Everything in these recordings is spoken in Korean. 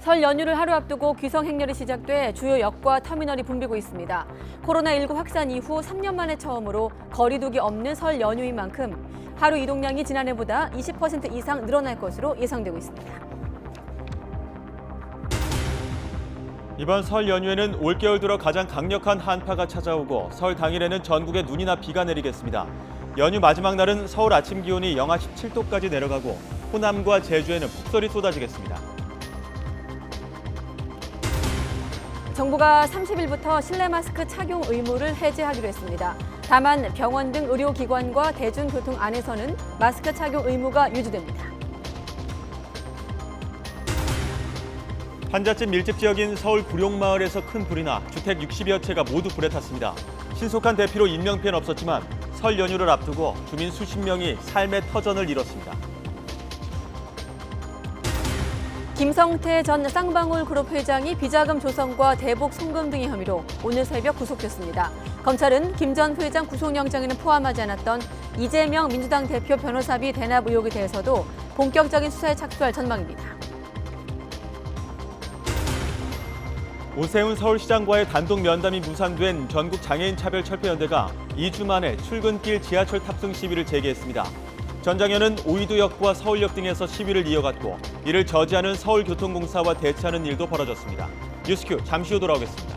설 연휴를 하루 앞두고 귀성 행렬이 시작돼 주요 역과 터미널이 붐비고 있습니다. 코로나19 확산 이후 3년 만에 처음으로 거리두기 없는 설 연휴인 만큼 하루 이동량이 지난해보다 20% 이상 늘어날 것으로 예상되고 있습니다. 이번 설 연휴에는 올겨울 들어 가장 강력한 한파가 찾아오고 설 당일에는 전국에 눈이나 비가 내리겠습니다. 연휴 마지막 날은 서울 아침 기온이 영하 17도까지 내려가고 호남과 제주에는 폭설이 쏟아지겠습니다. 정부가 30일부터 실내 마스크 착용 의무를 해제하기로 했습니다. 다만 병원 등 의료기관과 대중교통 안에서는 마스크 착용 의무가 유지됩니다. 환자집 밀집 지역인 서울 구룡마을에서 큰 불이 나 주택 60여 채가 모두 불에 탔습니다. 신속한 대피로 인명피해는 없었지만 설 연휴를 앞두고 주민 수십 명이 삶의 터전을 잃었습니다. 김성태 전 쌍방울 그룹 회장이 비자금 조성과 대북 송금 등의 혐의로 오늘 새벽 구속됐습니다. 검찰은 김 전 회장 구속영장에는 포함하지 않았던 이재명 민주당 대표 변호사비 대납 의혹에 대해서도 본격적인 수사에 착수할 전망입니다. 오세훈 서울시장과의 단독 면담이 무산된 전국장애인차별철폐연대가 2주 만에 출근길 지하철 탑승 시위를 재개했습니다. 전 장현은 오이도역과 서울역 등에서 시위를 이어갔고 이를 저지하는 서울교통공사와 대치하는 일도 벌어졌습니다. 뉴스큐 잠시 후 돌아오겠습니다.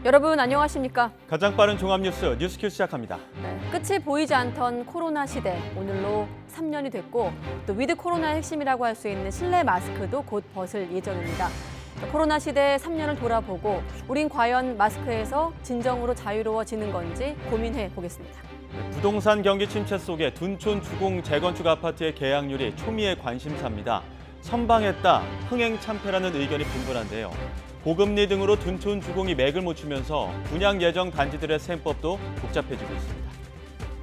여러분 안녕하십니까? 가장 빠른 종합뉴스 뉴스큐 시작합니다. 끝이 보이지 않던 코로나 시대, 오늘로 3년이 됐고 또 위드 코로나의 핵심이라고 할 수 있는 실내 마스크도 곧 벗을 예정입니다. 코로나 시대의 3년을 돌아보고 우린 과연 마스크에서 진정으로 자유로워지는 건지 고민해 보겠습니다. 부동산 경기 침체 속에 둔촌 주공 재건축 아파트의 계약률이 초미의 관심사입니다. 선방했다, 흥행참패라는 의견이 분분한데요. 고금리 등으로 둔촌 주공이 맥을 못 추면서 분양 예정 단지들의 셈법도 복잡해지고 있습니다.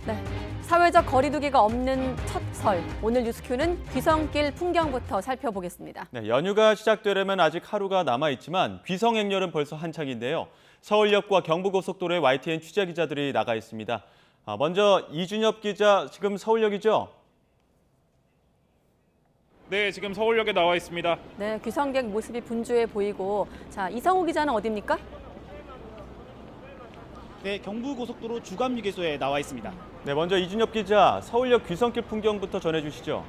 네, 사회적 거리두기가 없는 첫 설, 오늘 뉴스큐는 귀성길 풍경부터 살펴보겠습니다. 네, 연휴가 시작되려면 아직 하루가 남아있지만 귀성 행렬은 벌써 한창인데요. 서울역과 경부고속도로에 YTN 취재 기자들이 나가 있습니다. 먼저 이준엽 기자, 지금 서울역이죠? 네, 지금 서울역에 나와 있습니다. 네, 귀성객 모습이 분주해 보이고, 자, 이성우 기자는 어디입니까? 네, 경부고속도로 주감휴게소에 나와 있습니다. 네, 먼저 이준엽 기자, 서울역 귀성길 풍경부터 전해주시죠.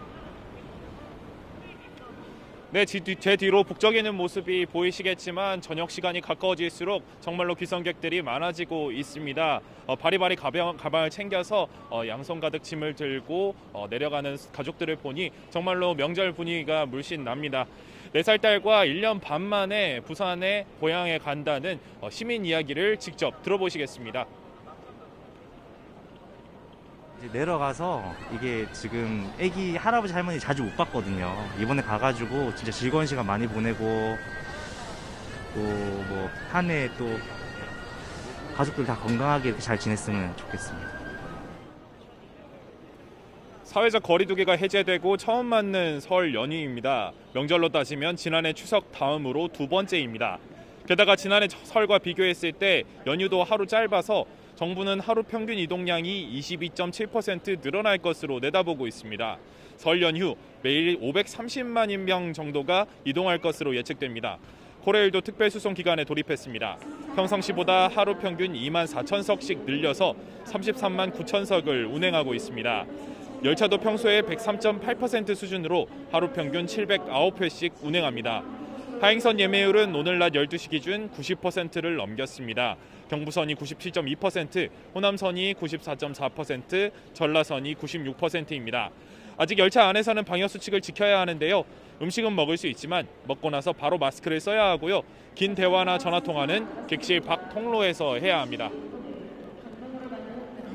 네, 제 뒤로 북적이는 모습이 보이시겠지만 저녁 시간이 가까워질수록 정말로 귀성객들이 많아지고 있습니다. 바리바리 가방을 챙겨서 양손 가득 짐을 들고 내려가는 가족들을 보니 정말로 명절 분위기가 물씬 납니다. 4살 딸과 1년 반 만에 부산에 고향에 간다는 시민 이야기를 직접 들어보시겠습니다. 이제 내려가서 이게 지금 애기 할아버지 할머니 자주 못 봤거든요. 이번에 가가지고 진짜 즐거운 시간 많이 보내고 또 뭐 한 해 또 가족들 다 건강하게 이렇게 잘 지냈으면 좋겠습니다. 사회적 거리두기가 해제되고 처음 맞는 설 연휴입니다. 명절로 따지면 지난해 추석 다음으로 두 번째입니다. 게다가 지난해 설과 비교했을 때 연휴도 하루 짧아서 정부는 하루 평균 이동량이 22.7% 늘어날 것으로 내다보고 있습니다. 설 연휴 매일 530만 명 정도가 이동할 것으로 예측됩니다. 코레일도 특별수송 기간에 돌입했습니다. 평상시보다 하루 평균 2만 4천석씩 늘려서 33만 9천석을 운행하고 있습니다. 열차도 평소에 103.8% 수준으로 하루 평균 709회씩 운행합니다. 하행선 예매율은 오늘 낮 12시 기준 90%를 넘겼습니다. 경부선이 97.2%, 호남선이 94.4%, 전라선이 96%입니다. 아직 열차 안에서는 방역수칙을 지켜야 하는데요. 음식은 먹을 수 있지만 먹고 나서 바로 마스크를 써야 하고요. 긴 대화나 전화통화는 객실 밖 통로에서 해야 합니다.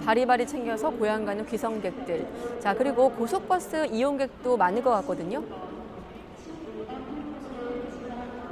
바리바리 챙겨서 고향 가는 귀성객들. 자, 그리고 고속버스 이용객도 많을 것 같거든요.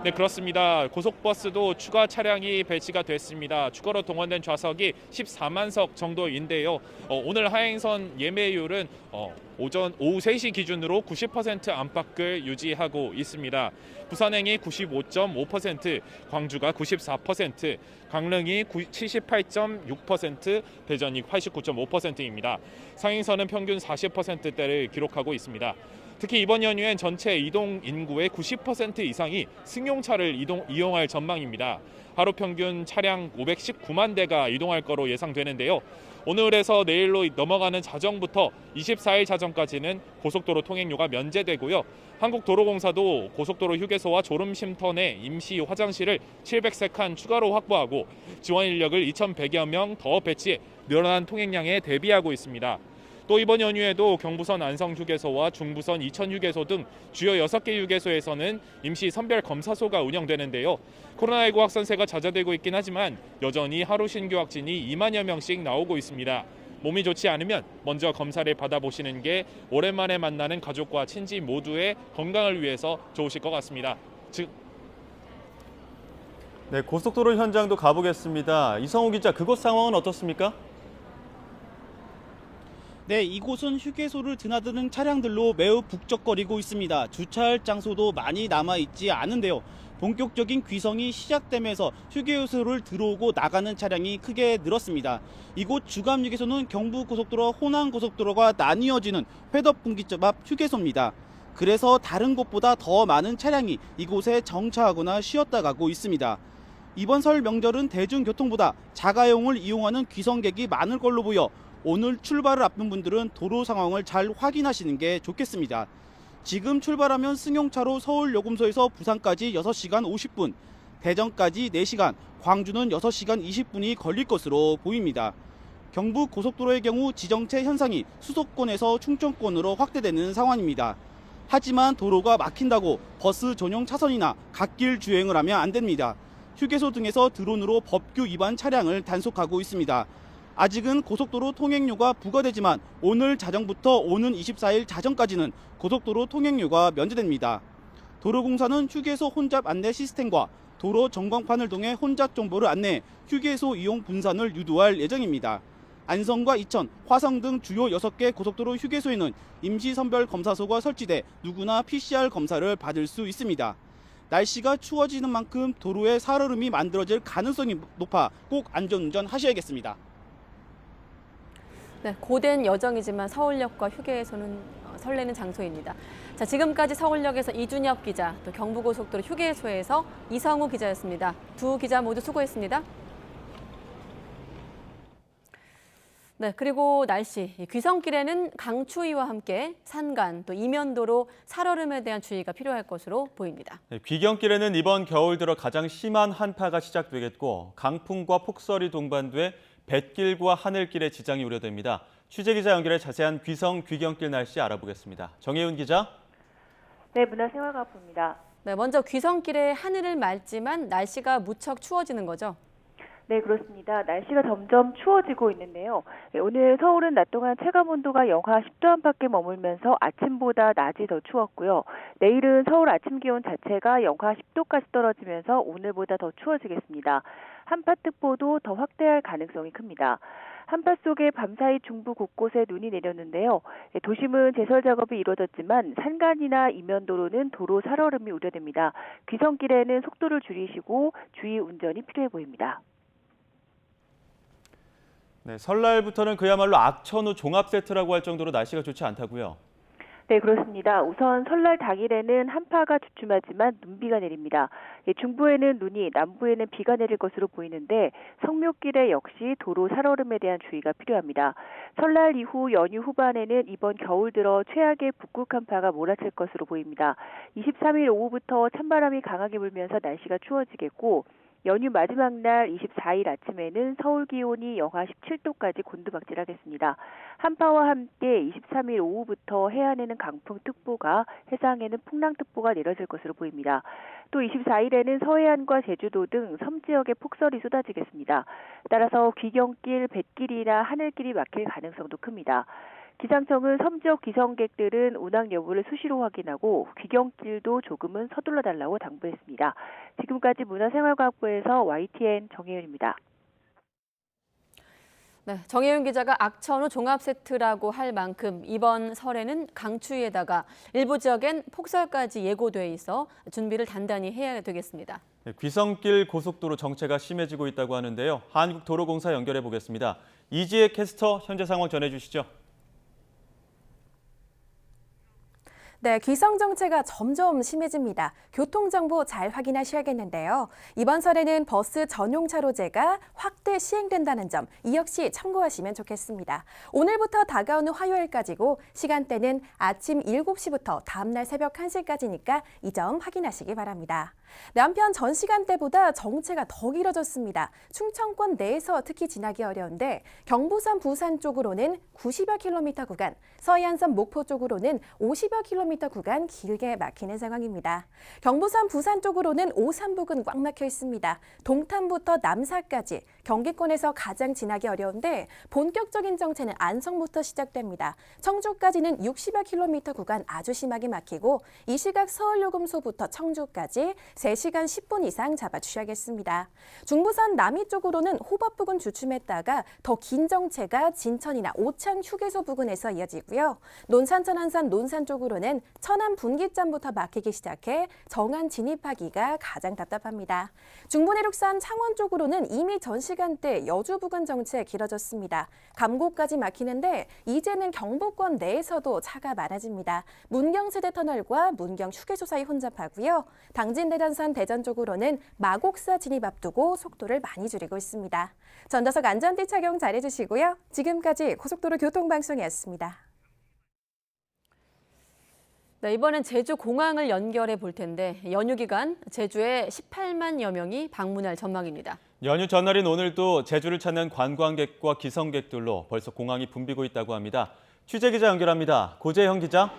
네, 그렇습니다. 고속버스도 추가 차량이 배치가 됐습니다. 추가로 동원된 좌석이 14만 석 정도인데요. 오늘 하행선 예매율은 오후 3시 기준으로 90% 안팎을 유지하고 있습니다. 부산행이 95.5%, 광주가 94%, 강릉이 78.6%, 대전이 89.5%입니다. 상행선은 평균 40%대를 기록하고 있습니다. 특히 이번 연휴엔 전체 이동 인구의 90% 이상이 승용차를 이용할 전망입니다. 하루 평균 차량 519만 대가 이동할 거로 예상되는데요. 오늘에서 내일로 넘어가는 자정부터 24일 자정까지는 고속도로 통행료가 면제되고요. 한국도로공사도 고속도로 휴게소와 졸음쉼터 내 임시 화장실을 703칸 추가로 확보하고 지원 인력을 2,100여 명 더 배치해 늘어난 통행량에 대비하고 있습니다. 또 이번 연휴에도 경부선 안성휴게소와 중부선 이천휴게소 등 주요 6개 휴게소에서는 임시 선별검사소가 운영되는데요. 코로나19 확산세가 잦아들고 있긴 하지만 여전히 하루 신규 확진이 2만여 명씩 나오고 있습니다. 몸이 좋지 않으면 먼저 검사를 받아보시는 게 오랜만에 만나는 가족과 친지 모두의 건강을 위해서 좋으실 것 같습니다. 네, 고속도로 현장도 가보겠습니다. 이성우 기자, 그곳 상황은 어떻습니까? 네, 이곳은 휴게소를 드나드는 차량들로 매우 북적거리고 있습니다. 주차할 장소도 많이 남아있지 않은데요. 본격적인 귀성이 시작되면서 휴게소를 들어오고 나가는 차량이 크게 늘었습니다. 이곳 주감휴게소는 경부고속도로와 호남고속도로가 나뉘어지는 회덕분기점 앞 휴게소입니다. 그래서 다른 곳보다 더 많은 차량이 이곳에 정차하거나 쉬었다 가고 있습니다. 이번 설 명절은 대중교통보다 자가용을 이용하는 귀성객이 많을 걸로 보여 오늘 출발을 앞둔 분들은 도로 상황을 잘 확인하시는 게 좋겠습니다. 지금 출발하면 승용차로 서울요금소에서 부산까지 6시간 50분, 대전까지 4시간, 광주는 6시간 20분이 걸릴 것으로 보입니다. 경부고속도로의 경우 지정체 현상이 수도권에서 충청권으로 확대되는 상황입니다. 하지만 도로가 막힌다고 버스 전용 차선이나 갓길 주행을 하면 안 됩니다. 휴게소 등에서 드론으로 법규 위반 차량을 단속하고 있습니다. 아직은 고속도로 통행료가 부과되지만 오늘 자정부터 오는 24일 자정까지는 고속도로 통행료가 면제됩니다. 도로공사는 휴게소 혼잡 안내 시스템과 도로 전광판을 통해 혼잡 정보를 안내, 휴게소 이용 분산을 유도할 예정입니다. 안성과 이천, 화성 등 주요 6개 고속도로 휴게소에는 임시선별검사소가 설치돼 누구나 PCR 검사를 받을 수 있습니다. 날씨가 추워지는 만큼 도로에 살얼음이 만들어질 가능성이 높아 꼭 안전운전 하셔야겠습니다. 네, 고된 여정이지만 서울역과 휴게소는 설레는 장소입니다. 자, 지금까지 서울역에서 이준엽 기자, 또 경부고속도로 휴게소에서 이성우 기자였습니다. 두 기자 모두 수고했습니다. 네, 그리고 날씨. 귀성길에는 강추위와 함께 산간, 또 이면도로 살얼음에 대한 주의가 필요할 것으로 보입니다. 네, 귀경길에는 이번 겨울 들어 가장 심한 한파가 시작되겠고 강풍과 폭설이 동반돼 뱃길과 하늘길에 지장이 우려됩니다. 취재기자 연결해 자세한 귀경길 날씨 알아보겠습니다. 정혜윤 기자. 네, 문화생활과부입니다. 네, 먼저 귀성길에 하늘을 맑지만 날씨가 무척 추워지는 거죠? 네, 그렇습니다. 날씨가 점점 추워지고 있는데요. 오늘 서울은 낮 동안 체감온도가 영하 10도 안팎에 머물면서 아침보다 낮이 더 추웠고요. 내일은 서울 아침 기온 자체가 영하 10도까지 떨어지면서 오늘보다 더 추워지겠습니다. 한파특보도 더 확대할 가능성이 큽니다. 한파 속에 밤사이 중부 곳곳에 눈이 내렸는데요. 도심은 제설 작업이 이루어졌지만 산간이나 이면도로는 도로 살얼음이 우려됩니다. 귀성길에는 속도를 줄이시고 주의 운전이 필요해 보입니다. 네, 설날부터는 그야말로 악천후 종합 세트라고 할 정도로 날씨가 좋지 않다고요? 네, 그렇습니다. 우선 설날 당일에는 한파가 주춤하지만 눈비가 내립니다. 중부에는 눈이, 남부에는 비가 내릴 것으로 보이는데 성묘길에 역시 도로 살얼음에 대한 주의가 필요합니다. 설날 이후 연휴 후반에는 이번 겨울 들어 최악의 북극 한파가 몰아칠 것으로 보입니다. 23일 오후부터 찬바람이 강하게 불면서 날씨가 추워지겠고 연휴 마지막 날 24일 아침에는 서울 기온이 영하 17도까지 곤두박질하겠습니다. 한파와 함께 23일 오후부터 해안에는 강풍특보가, 해상에는 풍랑특보가 내려질 것으로 보입니다. 또 24일에는 서해안과 제주도 등 섬 지역에 폭설이 쏟아지겠습니다. 따라서 귀경길, 뱃길이나 하늘길이 막힐 가능성도 큽니다. 기상청은 섬지역 귀성객들은 운항 여부를 수시로 확인하고 귀경길도 조금은 서둘러 달라고 당부했습니다. 지금까지 문화생활과학부에서 YTN 정혜윤입니다. 네, 정혜윤 기자가 악천후 종합 세트라고 할 만큼 이번 설에는 강추위에다가 일부 지역엔 폭설까지 예고돼 있어 준비를 단단히 해야 되겠습니다. 귀성길 고속도로 정체가 심해지고 있다고 하는데요. 한국도로공사 연결해 보겠습니다. 이지혜 캐스터 현재 상황 전해주시죠. 네, 귀성 정체가 점점 심해집니다. 교통정보 잘 확인하셔야겠는데요. 이번 설에는 버스 전용 차로제가 확대 시행된다는 점, 이 역시 참고하시면 좋겠습니다. 오늘부터 다가오는 화요일까지고 시간대는 아침 7시부터 다음날 새벽 1시까지니까 이 점 확인하시기 바랍니다. 남편 전 시간대보다 정체가 더 길어졌습니다. 충청권 내에서 특히 지나기 어려운데 경부선 부산 쪽으로는 90여 킬로미터 구간, 서해안선 목포 쪽으로는 50여 킬로미터 구간 길게 막히는 상황입니다. 경부선 부산 쪽으로는 오산 부근 꽉 막혀 있습니다. 동탄부터 남사까지 경기권에서 가장 지나기 어려운데 본격적인 정체는 안성부터 시작됩니다. 청주까지는 60여 킬로미터 구간 아주 심하게 막히고 이 시각 서울요금소부터 청주까지 3시간 10분 이상 잡아주셔야겠습니다. 중부선 남이 쪽으로는 호법 부근 주춤했다가 더 긴 정체가 진천이나 오창 휴게소 부근에서 이어지고요. 논산 천안선 논산 쪽으로는 천안 분기점부터 막히기 시작해 정안 진입하기가 가장 답답합니다. 중부내륙선 창원 쪽으로는 이미 전 시간대 여주 부근 정체 길어졌습니다. 감곡까지 막히는데 이제는 경부권 내에서도 차가 많아집니다. 문경세대터널과 문경 휴게소 사이 혼잡하고요. 당진대전선 대전 쪽으로는 마곡사 진입 앞두고 속도를 많이 줄이고 있습니다. 전좌석 안전띠 착용 잘해주시고요. 지금까지 고속도로 교통방송이었습니다. 네, 이번엔 제주 공항을 연결해 볼 텐데 연휴 기간 제주에 18만여 명이 방문할 전망입니다. 연휴 전날인 오늘도 제주를 찾는 관광객과 기성객들로 벌써 공항이 붐비고 있다고 합니다. 취재기자 연결합니다. 고재형 기자.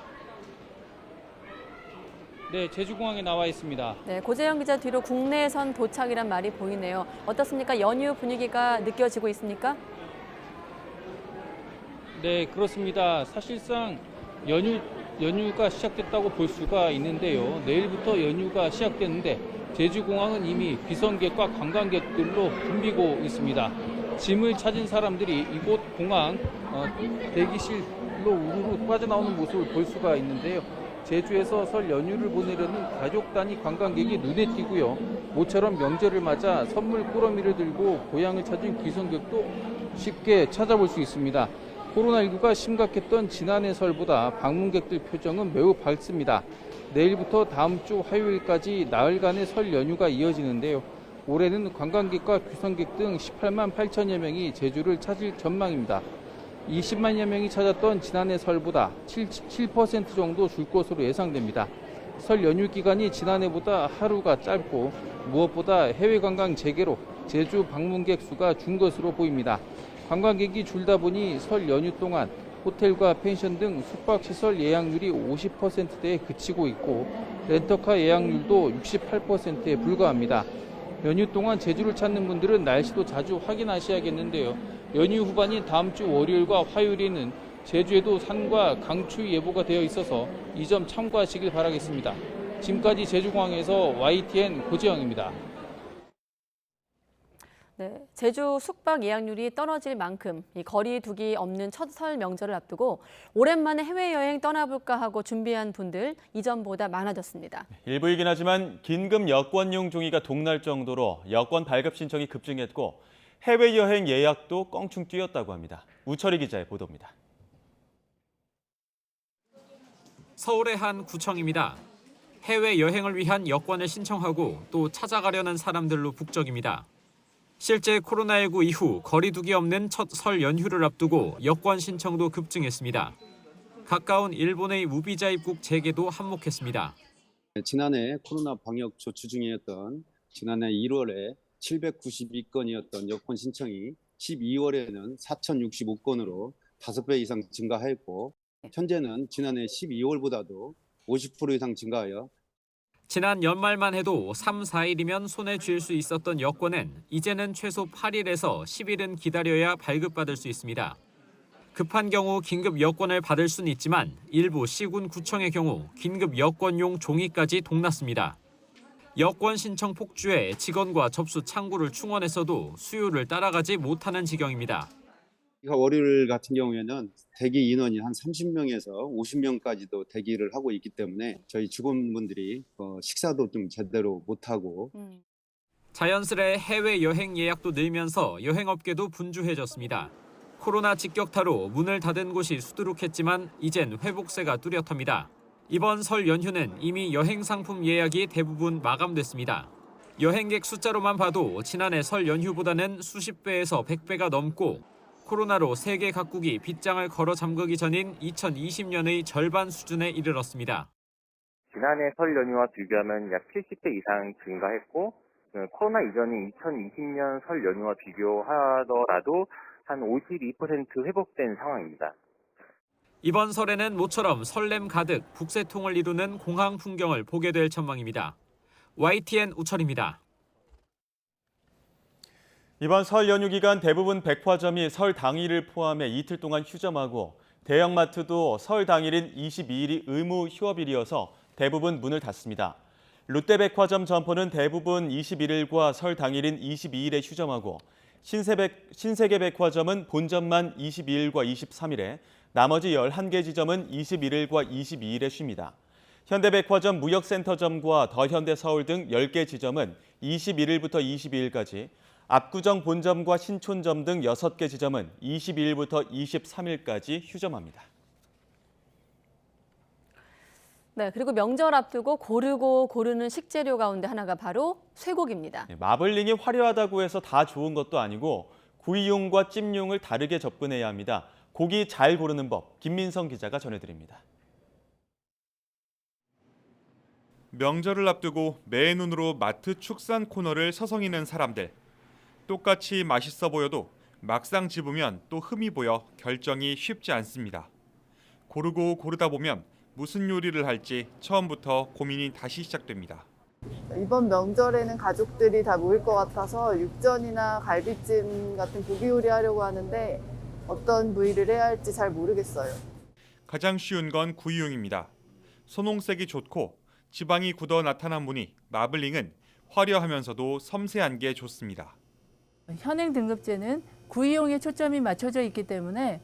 네, 제주공항에 나와 있습니다. 네, 고재형 기자 뒤로 국내선 도착이란 말이 보이네요. 어떻습니까? 연휴 분위기가 느껴지고 있습니까? 네, 그렇습니다. 사실상 연휴가 시작됐다고 볼 수가 있는데요. 내일부터 연휴가 시작됐는데 제주공항은 이미 귀성객과 관광객들로 붐비고 있습니다. 짐을 찾은 사람들이 이곳 공항 대기실로 우르르 빠져나오는 모습을 볼 수가 있는데요. 제주에서 설 연휴를 보내려는 가족 단위 관광객이 눈에 띄고요. 모처럼 명절을 맞아 선물 꾸러미를 들고 고향을 찾은 귀성객도 쉽게 찾아볼 수 있습니다. 코로나19가 심각했던 지난해 설보다 방문객들 표정은 매우 밝습니다. 내일부터 다음 주 화요일까지 나흘간의 설 연휴가 이어지는데요. 올해는 관광객과 귀성객 등 18만 8천여 명이 제주를 찾을 전망입니다. 20만여 명이 찾았던 지난해 설보다 77% 정도 줄 것으로 예상됩니다. 설 연휴 기간이 지난해보다 하루가 짧고 무엇보다 해외 관광 재개로 제주 방문객 수가 준 것으로 보입니다. 관광객이 줄다 보니 설 연휴 동안 호텔과 펜션 등 숙박시설 예약률이 50%대에 그치고 있고 렌터카 예약률도 68%에 불과합니다. 연휴 동안 제주를 찾는 분들은 날씨도 자주 확인하셔야겠는데요. 연휴 후반인 다음 주 월요일과 화요일에는 제주에도 산과 강추위 예보가 되어 있어서 이 점 참고하시길 바라겠습니다. 지금까지 제주공항에서 YTN 고재영입니다. 네, 제주 숙박 예약률이 떨어질 만큼 이 거리 두기 없는 첫 설 명절을 앞두고 오랜만에 해외여행 떠나볼까 하고 준비한 분들 이전보다 많아졌습니다. 일부이긴 하지만 긴급 여권용 종이가 동날 정도로 여권 발급 신청이 급증했고 해외여행 예약도 껑충 뛰었다고 합니다. 우철희 기자의 보도입니다. 서울의 한 구청입니다. 해외여행을 위한 여권을 신청하고 또 찾아가려는 사람들로 북적입니다. 실제 코로나19 이후 거리두기 없는 첫 설 연휴를 앞두고 여권 신청도 급증했습니다. 가까운 일본의 무비자 입국 재개도 한몫했습니다. 지난해 코로나 방역 조치 중이었던 지난해 1월에 792건이었던 여권 신청이 12월에는 4,065건으로 5배 이상 증가하였고 현재는 지난해 12월보다도 50% 이상 증가하여 지난 연말만 해도 3, 4일이면 손에 쥘 수 있었던 여권은 이제는 최소 8일에서 10일은 기다려야 발급받을 수 있습니다. 급한 경우 긴급 여권을 받을 수는 있지만 일부 시군 구청의 경우 긴급 여권용 종이까지 동났습니다. 여권 신청 폭주에 직원과 접수 창구를 충원했어도 수요를 따라가지 못하는 지경입니다. 월요일 같은 경우에는 대기 인원이 한 30명에서 50명까지도 대기를 하고 있기 때문에 저희 직원분들이 식사도 좀 제대로 못하고 자연스레 해외 여행 예약도 늘면서 여행업계도 분주해졌습니다. 코로나 직격타로 문을 닫은 곳이 수두룩했지만 이젠 회복세가 뚜렷합니다. 이번 설 연휴는 이미 여행 상품 예약이 대부분 마감됐습니다. 여행객 숫자로만 봐도 지난해 설 연휴보다는 수십 배에서 100배가 넘고 코로나로 세계 각국이 빗장을 걸어 잠그기 전인 2020년의 절반 수준에 이르렀습니다. 지난해 설 연휴와 비교하면 약 70배 이상 증가했고 코로나 이전인 2020년 설 연휴와 비교하더라도 한 52% 회복된 상황입니다. 이번 설에는 모처럼 설렘 가득 북새통을 이루는 공항 풍경을 보게 될 전망입니다. YTN 우철입니다. 이번 설 연휴 기간 대부분 백화점이 설 당일을 포함해 이틀 동안 휴점하고 대형마트도 설 당일인 22일이 의무 휴업일이어서 대부분 문을 닫습니다. 롯데백화점 점포는 대부분 21일과 설 당일인 22일에 휴점하고 신세계백화점은 본점만 22일과 23일에 나머지 11개 지점은 21일과 22일에 쉽니다. 현대백화점 무역센터점과 더현대서울 등 10개 지점은 21일부터 22일까지, 압구정 본점과 신촌점 등 6개 지점은 22일부터 23일까지 휴점합니다. 네, 그리고 명절 앞두고 고르는 식재료 가운데 하나가 바로 쇠고기입니다. 마블링이 화려하다고 해서 다 좋은 것도 아니고 구이용과 찜용을 다르게 접근해야 합니다. 고기 잘 고르는 법, 김민성 기자가 전해드립니다. 명절을 앞두고 매의 눈으로 마트 축산 코너를 서성이는 사람들. 똑같이 맛있어 보여도 막상 집으면 또 흠이 보여 결정이 쉽지 않습니다. 고르다 보면 무슨 요리를 할지 처음부터 고민이 다시 시작됩니다. 이번 명절에는 가족들이 다 모일 것 같아서 육전이나 갈비찜 같은 고기 요리 하려고 하는데 어떤 부위를 해야 할지 잘 모르겠어요. 가장 쉬운 건 구이용입니다. 선홍색이 좋고 지방이 굳어 나타난 무늬 마블링은 화려하면서도 섬세한 게 좋습니다. 현행 등급제는 구이용에 초점이 맞춰져 있기 때문에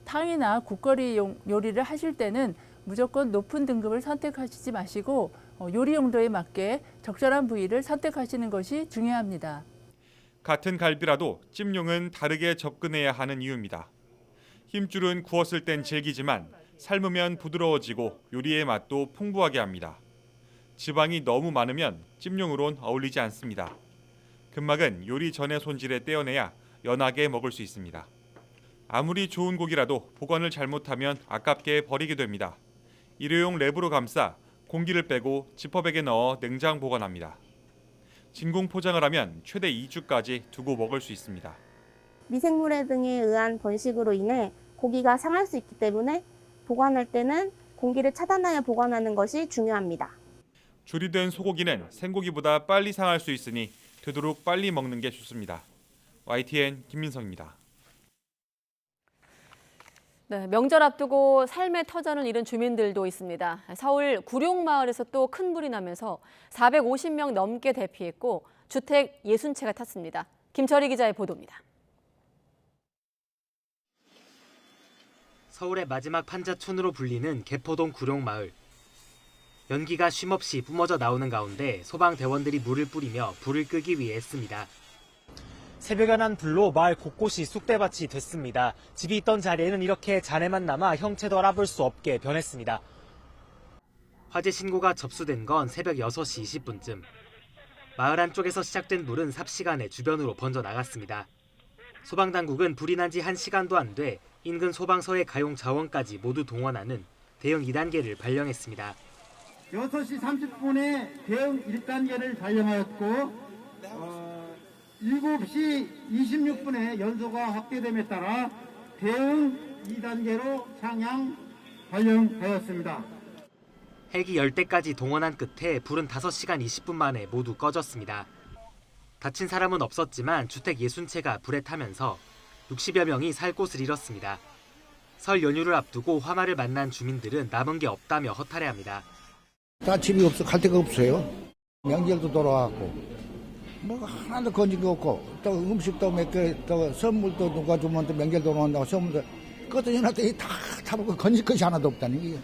탕이나 국거리용 요리를 하실 때는 무조건 높은 등급을 선택하시지 마시고 요리 용도에 맞게 적절한 부위를 선택하시는 것이 중요합니다. 같은 갈비라도 찜용은 다르게 접근해야 하는 이유입니다. 힘줄은 구웠을 땐 질기지만 삶으면 부드러워지고 요리의 맛도 풍부하게 합니다. 지방이 너무 많으면 찜용으론 어울리지 않습니다. 근막은 요리 전의 손질에 떼어내야 연하게 먹을 수 있습니다. 아무리 좋은 고기라도 보관을 잘못하면 아깝게 버리게 됩니다. 일회용 랩으로 감싸 공기를 빼고 지퍼백에 넣어 냉장 보관합니다. 진공 포장을 하면 최대 2주까지 두고 먹을 수 있습니다. 미생물에 등에 의한 번식으로 인해 고기가 상할 수 있기 때문에 보관할 때는 공기를 차단하여 보관하는 것이 중요합니다. 조리된 소고기는 생고기보다 빨리 상할 수 있으니 되도록 빨리 먹는 게 좋습니다. YTN 김민성입니다. 네, 명절 앞두고 삶의 터전을 잃은 주민들도 있습니다. 서울 구룡마을에서 또 큰 불이 나면서 450명 넘게 대피했고 주택 60채가 탔습니다. 김철희 기자의 보도입니다. 서울의 마지막 판자촌으로 불리는 개포동 구룡마을. 연기가 쉼없이 뿜어져 나오는 가운데 소방대원들이 물을 뿌리며 불을 끄기 위해 애씁니다. 새벽에 난 불로 마을 곳곳이 쑥대밭이 됐습니다. 집이 있던 자리에는 이렇게 잔해만 남아 형체도 알아볼 수 없게 변했습니다. 화재 신고가 접수된 건 새벽 6시 20분쯤. 마을 안쪽에서 시작된 불은 삽시간에 주변으로 번져 나갔습니다. 소방당국은 불이 난 지 1시간도 안 돼 인근 소방서의 가용 자원까지 모두 동원하는 대응 2단계를 발령했습니다. 6시 30분에 대응 1단계를 발령하였고 7시 26분에 연소가 확대됨에 따라 대응 2단계로 상향 발령하였습니다. 헬기 10대까지 동원한 끝에 불은 5시간 20분 만에 모두 꺼졌습니다. 다친 사람은 없었지만 주택 60채가 불에 타면서 60여 명이 살 곳을 잃었습니다. 설 연휴를 앞두고 화마를 만난 주민들은 남은 게 없다며 허탈해합니다. 다 집이 없어 갈 데가 없어요. 명절도 돌아왔고 뭐 하나도 건진 게 없고 또 음식도 몇 개 또 선물도 누가 주면 또 명절도 온다고 선물도 그것도 연합들이 다 타먹고 건질 것이 하나도 없다는 게.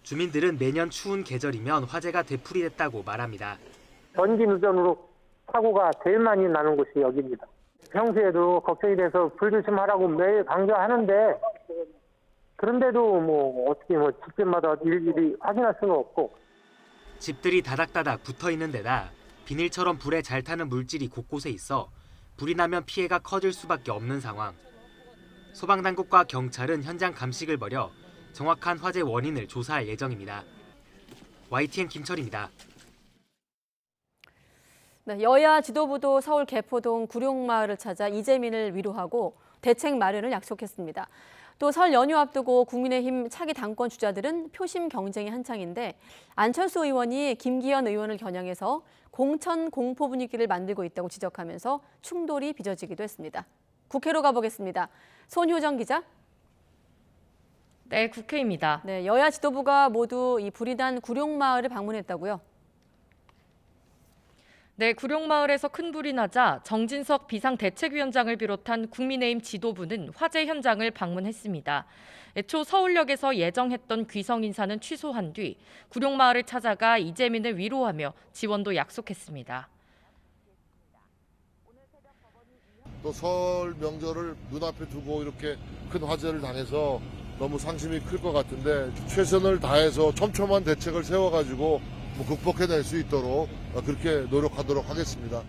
주민들은 매년 추운 계절이면 화재가 되풀이됐다고 말합니다. 전기누전으로 사고가 제일 많이 나는 곳이 여기입니다. 평소에도 걱정이 돼서 불조심하라고 매일 강조하는데 그런데도 뭐 어떻게 뭐 집집마다 일일이 확인할 수는 없고 집들이 다닥다닥 붙어 있는 데다 비닐처럼 불에 잘 타는 물질이 곳곳에 있어 불이 나면 피해가 커질 수밖에 없는 상황. 소방당국과 경찰은 현장 감식을 벌여 정확한 화재 원인을 조사할 예정입니다. YTN 김철입니다. 네, 여야 지도부도 서울 개포동 구룡마을을 찾아 이재민을 위로하고 대책 마련을 약속했습니다. 또 설 연휴 앞두고 국민의힘 차기 당권 주자들은 표심 경쟁이 한창인데 안철수 의원이 김기현 의원을 겨냥해서 공천 공포 분위기를 만들고 있다고 지적하면서 충돌이 빚어지기도 했습니다. 국회로 가보겠습니다. 손효정 기자. 네, 국회입니다. 네, 여야 지도부가 모두 이 불이 난 구룡마을을 방문했다고요? 네, 구룡마을에서 큰 불이 나자 정진석 비상대책위원장을 비롯한 국민의힘 지도부는 화재 현장을 방문했습니다. 애초 서울역에서 예정했던 귀성 인사는 취소한 뒤 구룡마을을 찾아가 이재민을 위로하며 지원도 약속했습니다. 또 설 명절을 눈앞에 두고 이렇게 큰 화재를 당해서 너무 상심이 클 것 같은데 최선을 다해서 촘촘한 대책을 세워가지고 극복해낼 수 있도록 그렇게 노력하도록 하겠습니다.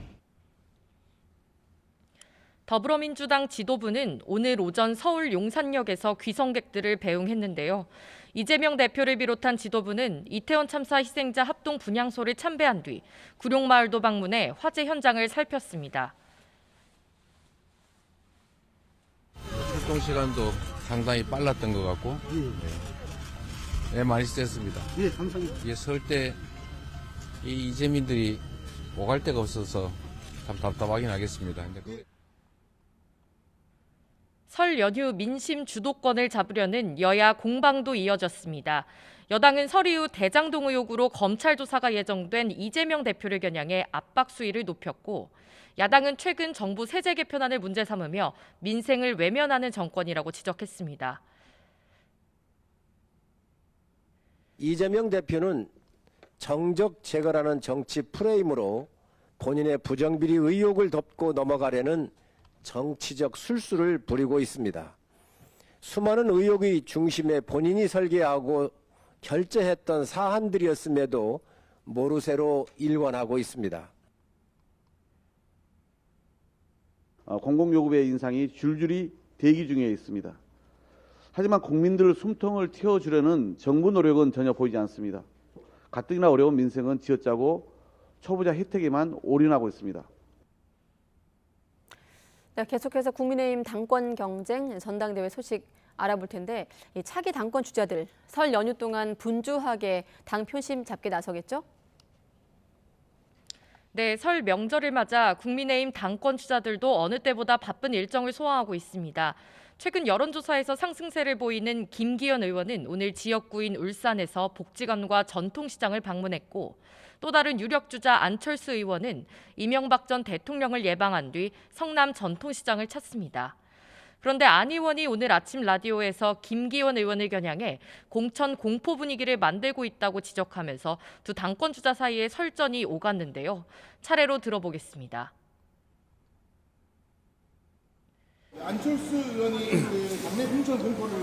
더불어민주당 지도부는 오늘 오전 서울 용산역에서 귀성객들을 배웅했는데요. 이재명 대표를 비롯한 지도부는 이태원 참사 희생자 합동 분향소를 참배한 뒤 구룡마을도 방문해 화재 현장을 살폈습니다. 출동 시간도 상당히 빨랐던 것 같고 네, 많이 스트레스입니다. 예, 감사합니다. 이게 설 때 이 이재민들이 오갈 데가 없어서 참 답답하긴 하겠습니다. 설 연휴 민심 주도권을 잡으려는 여야 공방도 이어졌습니다. 여당은 설 이후 대장동 의혹으로 검찰 조사가 예정된 이재명 대표를 겨냥해 압박 수위를 높였고 야당은 최근 정부 세제 개편안을 문제 삼으며 민생을 외면하는 정권이라고 지적했습니다. 이재명 대표는 정적 제거라는 정치 프레임으로 본인의 부정비리 의혹을 덮고 넘어가려는 정치적 술수를 부리고 있습니다. 수많은 의혹의 중심에 본인이 설계하고 결재했던 사안들이었음에도 모르쇠로 일관하고 있습니다. 공공요금의 인상이 줄줄이 대기 중에 있습니다. 하지만 국민들 숨통을 틔워주려는 정부 노력은 전혀 보이지 않습니다. 가뜩이나 어려운 민생은 쥐어짜고 초부자 혜택에만 올인하고 있습니다. 네, 계속해서 국민의힘 당권 경쟁 전당대회 소식 알아볼 텐데 이 차기 당권 주자들 설 연휴 동안 분주하게 당 표심 잡게 나서겠죠? 네, 설 명절을 맞아 국민의힘 당권 주자들도 어느 때보다 바쁜 일정을 소화하고 있습니다. 최근 여론조사에서 상승세를 보이는 김기현 의원은 오늘 지역구인 울산에서 복지관과 전통시장을 방문했고 또 다른 유력주자 안철수 의원은 이명박 전 대통령을 예방한 뒤 성남 전통시장을 찾습니다. 그런데 안 의원이 오늘 아침 라디오에서 김기현 의원을 겨냥해 공천 공포 분위기를 만들고 있다고 지적하면서 두 당권 주자 사이에 설전이 오갔는데요. 차례로 들어보겠습니다. 안철수 의원이 그 당내 공천 공포를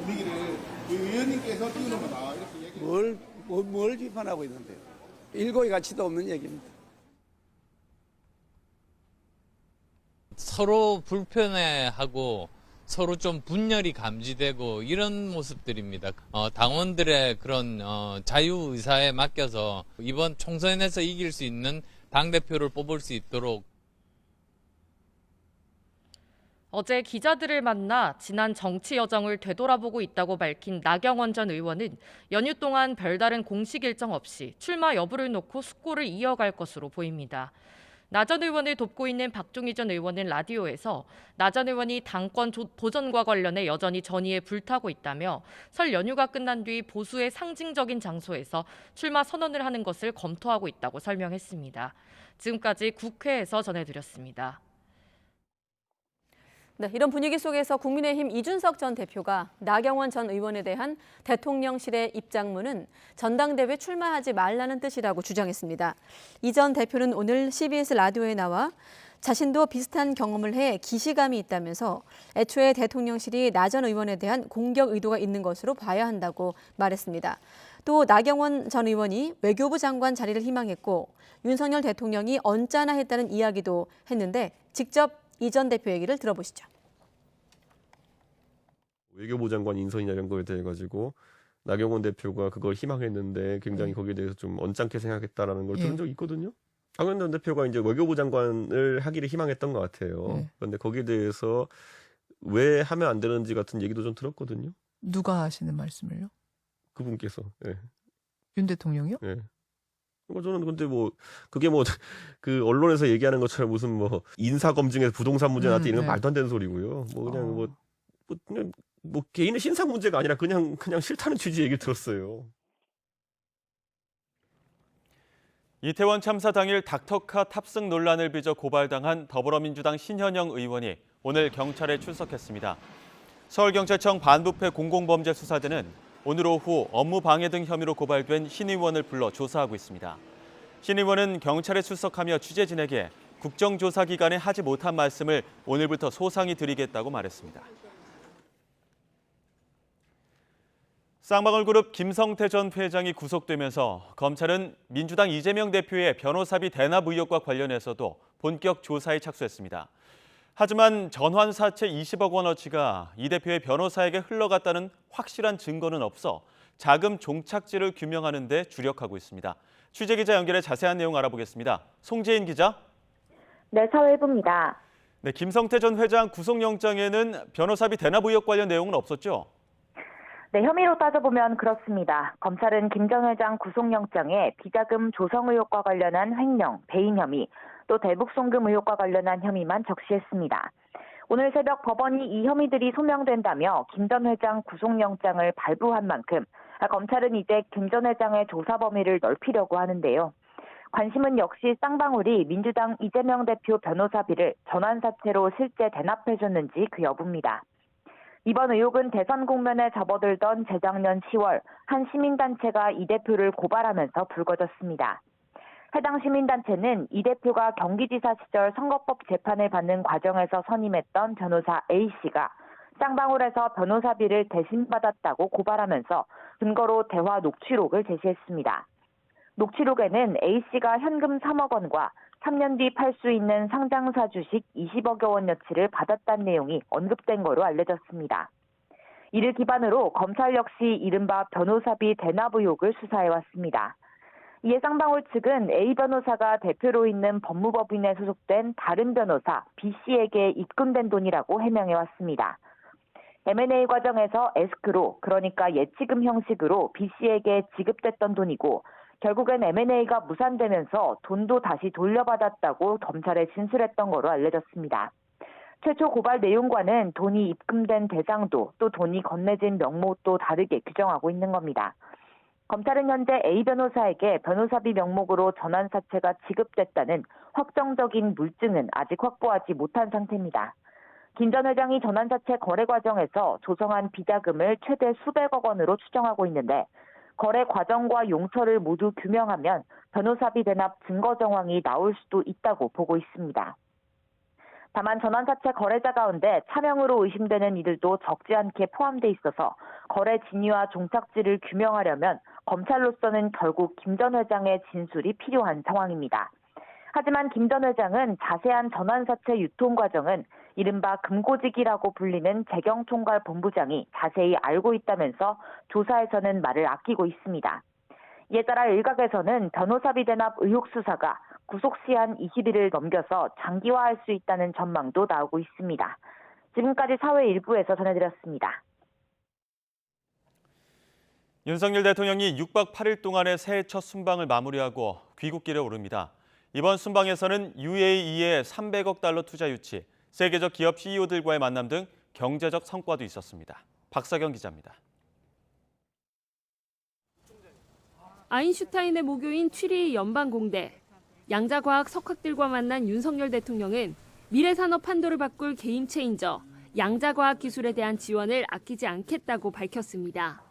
분위기를 의원님께서 띄우는 거다 이렇게 얘기를. 뭘 비판하고 있는데요? 일고의 가치도 없는 얘기입니다. 서로 불편해하고 서로 좀 분열이 감지되고 이런 모습들입니다. 당원들의 그런 자유의사에 맡겨서 이번 총선에서 이길 수 있는 당대표를 뽑을 수 있도록 어제 기자들을 만나 지난 정치 여정을 되돌아보고 있다고 밝힌 나경원 전 의원은 연휴 동안 별다른 공식 일정 없이 출마 여부를 놓고 숙고를 이어갈 것으로 보입니다. 나 전 의원을 돕고 있는 박종희 전 의원은 라디오에서 나 전 의원이 당권 도전과 관련해 여전히 전의에 불타고 있다며 설 연휴가 끝난 뒤 보수의 상징적인 장소에서 출마 선언을 하는 것을 검토하고 있다고 설명했습니다. 지금까지 국회에서 전해드렸습니다. 네, 이런 분위기 속에서 국민의힘 이준석 전 대표가 나경원 전 의원에 대한 대통령실의 입장문은 전당대회 출마하지 말라는 뜻이라고 주장했습니다. 이 전 대표는 오늘 CBS 라디오에 나와 자신도 비슷한 경험을 해 기시감이 있다면서 애초에 대통령실이 나 전 의원에 대한 공격 의도가 있는 것으로 봐야 한다고 말했습니다. 또 나경원 전 의원이 외교부 장관 자리를 희망했고 윤석열 대통령이 언짢아 했다는 이야기도 했는데 직접 이 전 대표 얘기를 들어보시죠. 외교부 장관 인선이나 이런 거에 대해 가지고 나경원 대표가 그걸 희망했는데 굉장히 거기에 대해서 좀 언짢게 생각했다라는 걸 들은 적이 있거든요. 나경원 대표가 이제 외교부 장관을 하기를 희망했던 것 같아요. 그런데 거기에 대해서 왜 하면 안 되는지 같은 얘기도 좀 들었거든요. 누가 하시는 말씀을요? 그분께서. 예. 윤 대통령이요? 예. 저는 근데 그게 그 언론에서 얘기하는 것처럼 무슨 인사 검증에서 부동산 문제 나한테 이런 건 말도 안 되는 소리고요. 그냥 개인의 신상 문제가 아니라 그냥 싫다는 취지 얘기 들었어요. 이태원 참사 당일 닥터카 탑승 논란을 빚어 고발당한 더불어민주당 신현영 의원이 오늘 경찰에 출석했습니다. 서울경찰청 반부패 공공범죄수사대는 오늘 오후 업무 방해 등 혐의로 고발된 신 의원을 불러 조사하고 있습니다. 신 의원은 경찰에 출석하며 취재진에게 국정조사 기간에 하지 못한 말씀을 오늘부터 소상히 드리겠다고 말했습니다. 쌍방울그룹 김성태 전 회장이 구속되면서 검찰은 민주당 이재명 대표의 변호사비 대납 의혹과 관련해서도 본격 조사에 착수했습니다. 하지만 전환사채 20억 원어치가 이 대표의 변호사에게 흘러갔다는 확실한 증거는 없어 자금 종착지를 규명하는 데 주력하고 있습니다. 취재기자 연결해 자세한 내용 알아보겠습니다. 송재인 기자. 네, 사회부입니다. 네, 김성태 전 회장 구속영장에는 변호사비 대납 의혹 관련 내용은 없었죠? 네, 혐의로 따져보면 그렇습니다. 검찰은 김 전 회장 구속영장에 비자금 조성 의혹과 관련한 횡령, 배임 혐의, 또 대북 송금 의혹과 관련한 혐의만 적시했습니다. 오늘 새벽 법원이 이 혐의들이 소명된다며 김 전 회장 구속영장을 발부한 만큼 검찰은 이제 김 전 회장의 조사 범위를 넓히려고 하는데요. 관심은 역시 쌍방울이 민주당 이재명 대표 변호사비를 전환사채로 실제 대납해줬는지 그 여부입니다. 이번 의혹은 대선 국면에 접어들던 재작년 10월 한 시민단체가 이 대표를 고발하면서 불거졌습니다. 해당 시민단체는 이 대표가 경기지사 시절 선거법 재판을 받는 과정에서 선임했던 변호사 A씨가 쌍방울에서 변호사비를 대신 받았다고 고발하면서 근거로 대화 녹취록을 제시했습니다. 녹취록에는 A씨가 현금 3억 원과 3년 뒤 팔 수 있는 상장사 주식 20억여 원어치를 받았다는 내용이 언급된 거로 알려졌습니다. 이를 기반으로 검찰 역시 이른바 변호사비 대납 의혹을 수사해왔습니다. 이에 쌍방울 측은 A 변호사가 대표로 있는 법무법인에 소속된 다른 변호사 B씨에게 입금된 돈이라고 해명해왔습니다. M&A 과정에서 에스크로, 그러니까 예치금 형식으로 B씨에게 지급됐던 돈이고 결국엔 M&A가 무산되면서 돈도 다시 돌려받았다고 검찰에 진술했던 거로 알려졌습니다. 최초 고발 내용과는 돈이 입금된 대상도 또 돈이 건네진 명목도 다르게 규정하고 있는 겁니다. 검찰은 현재 A 변호사에게 변호사비 명목으로 전환사채가 지급됐다는 확정적인 물증은 아직 확보하지 못한 상태입니다. 김 전 회장이 전환사채 거래 과정에서 조성한 비자금을 최대 수백억 원으로 추정하고 있는데 거래 과정과 용처를 모두 규명하면 변호사비 대납 증거 정황이 나올 수도 있다고 보고 있습니다. 다만 전환사채 거래자 가운데 차명으로 의심되는 이들도 적지 않게 포함돼 있어서 거래 진위와 종착지를 규명하려면 검찰로서는 결국 김 전 회장의 진술이 필요한 상황입니다. 하지만 김 전 회장은 자세한 전환사채 유통 과정은 이른바 금고직이라고 불리는 재경총괄본부장이 자세히 알고 있다면서 조사에서는 말을 아끼고 있습니다. 이에 따라 일각에서는 변호사비 대납 의혹 수사가 구속시한 20일을 넘겨서 장기화할 수 있다는 전망도 나오고 있습니다. 지금까지 사회 일부에서 전해드렸습니다. 윤석열 대통령이 6박 8일 동안의 새해 첫 순방을 마무리하고 귀국길에 오릅니다. 이번 순방에서는 UAE의 300억 달러 투자 유치, 세계적 기업 CEO들과의 만남 등 경제적 성과도 있었습니다. 박사경 기자입니다. 아인슈타인의 모교인 취리 연방공대, 양자과학 석학들과 만난 윤석열 대통령은 미래산업 판도를 바꿀 게임체인저, 양자과학 기술에 대한 지원을 아끼지 않겠다고 밝혔습니다.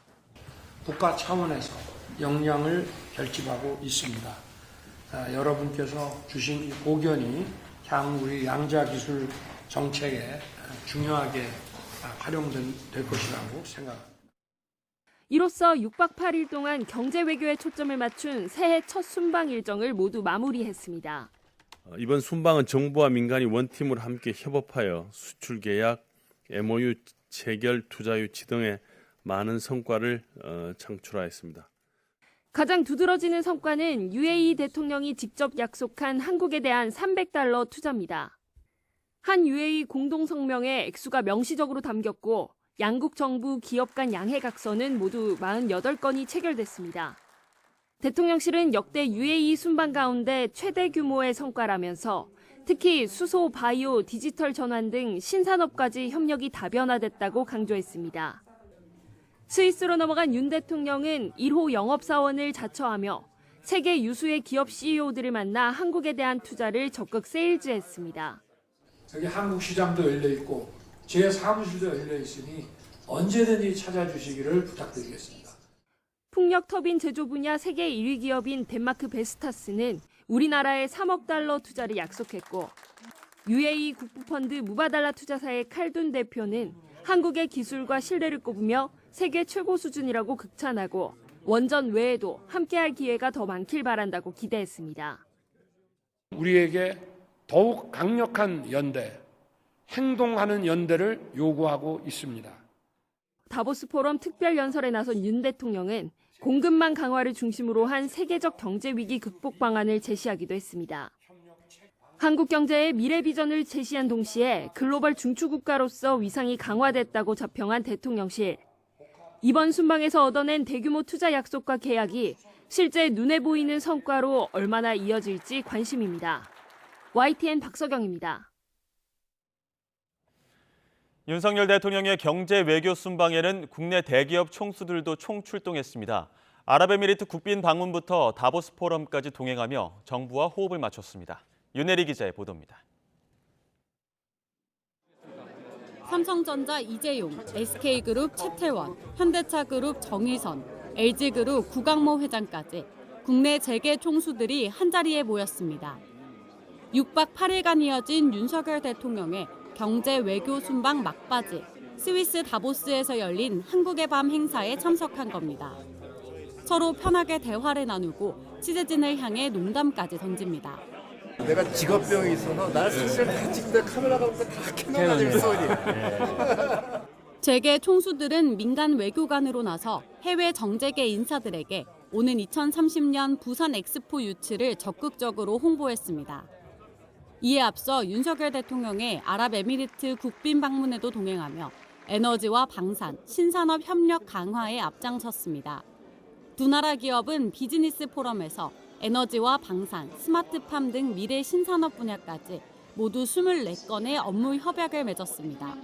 국가 차원에서 역량을 결집하고 있습니다. 여러분께서 주신 이 고견이 향후 우리 양자기술 정책에 중요하게 활용될 것이라고 생각합니다. 이로써 6박 8일 동안 경제 외교에 초점을 맞춘 새해 첫 순방 일정을 모두 마무리했습니다. 이번 순방은 정부와 민간이 원팀으로 함께 협업하여 수출 계약, MOU 체결, 투자 유치 등의 많은 성과를 창출하였습니다. 가장 두드러지는 성과는 UAE 대통령이 직접 약속한 한국에 대한 300달러 투자입니다. 한 UAE 공동성명에 액수가 명시적으로 담겼고 양국 정부 기업 간 양해각서는 모두 48건이 체결됐습니다. 대통령실은 역대 UAE 순방 가운데 최대 규모의 성과라면서 특히 수소, 바이오, 디지털 전환 등 신산업까지 협력이 다변화됐다고 강조했습니다. 스위스로 넘어간 윤 대통령은 1호 영업사원을 자처하며 세계 유수의 기업 CEO들을 만나 한국에 대한 투자를 적극 세일즈했습니다. 여기 한국 시장도 열려 있고 제 사무실도 열려 있으니 언제든지 찾아주시기를 부탁드리겠습니다. 풍력 터빈 제조 분야 세계 1위 기업인 덴마크 베스타스는 우리나라에 3억 달러 투자를 약속했고 UAE 국부펀드 무바달라 투자사의 칼둔 대표는 한국의 기술과 신뢰를 꼽으며 세계 최고 수준이라고 극찬하고 원전 외에도 함께할 기회가 더 많길 바란다고 기대했습니다. 우리에게 더욱 강력한 연대, 행동하는 연대를 요구하고 있습니다. 다보스 포럼 특별 연설에 나선 윤 대통령은 공급망 강화를 중심으로 한 세계적 경제 위기 극복 방안을 제시하기도 했습니다. 한국 경제의 미래 비전을 제시한 동시에 글로벌 중추국가로서 위상이 강화됐다고 자평한 대통령실. 이번 순방에서 얻어낸 대규모 투자 약속과 계약이 실제 눈에 보이는 성과로 얼마나 이어질지 관심입니다. YTN 박서경입니다. 윤석열 대통령의 경제 외교 순방에는 국내 대기업 총수들도 총출동했습니다. 아랍에미리트 국빈 방문부터 다보스 포럼까지 동행하며 정부와 호흡을 맞췄습니다. 윤혜리 기자의 보도입니다. 삼성전자 이재용, SK그룹 최태원, 현대차그룹 정의선, LG그룹 구강모 회장까지 국내 재계 총수들이 한자리에 모였습니다. 6박 8일간 이어진 윤석열 대통령의 경제 외교 순방 막바지, 스위스 다보스에서 열린 한국의 밤 행사에 참석한 겁니다. 서로 편하게 대화를 나누고 취재진을 향해 농담까지 던집니다. 내가 직업병이 있어서 날 사실 다 찍는데 카메라가 오면 다 캐논하는 소리. 재계 총수들은 민간 외교관으로 나서 해외 정재계 인사들에게 오는 2030년 부산 엑스포 유치를 적극적으로 홍보했습니다. 이에 앞서 윤석열 대통령의 아랍에미리트 국빈 방문에도 동행하며 에너지와 방산, 신산업 협력 강화에 앞장섰습니다. 두 나라 기업은 비즈니스 포럼에서 에너지와 방산, 스마트팜 등 미래 신산업 분야까지 모두 24건의 업무 협약을 맺었습니다.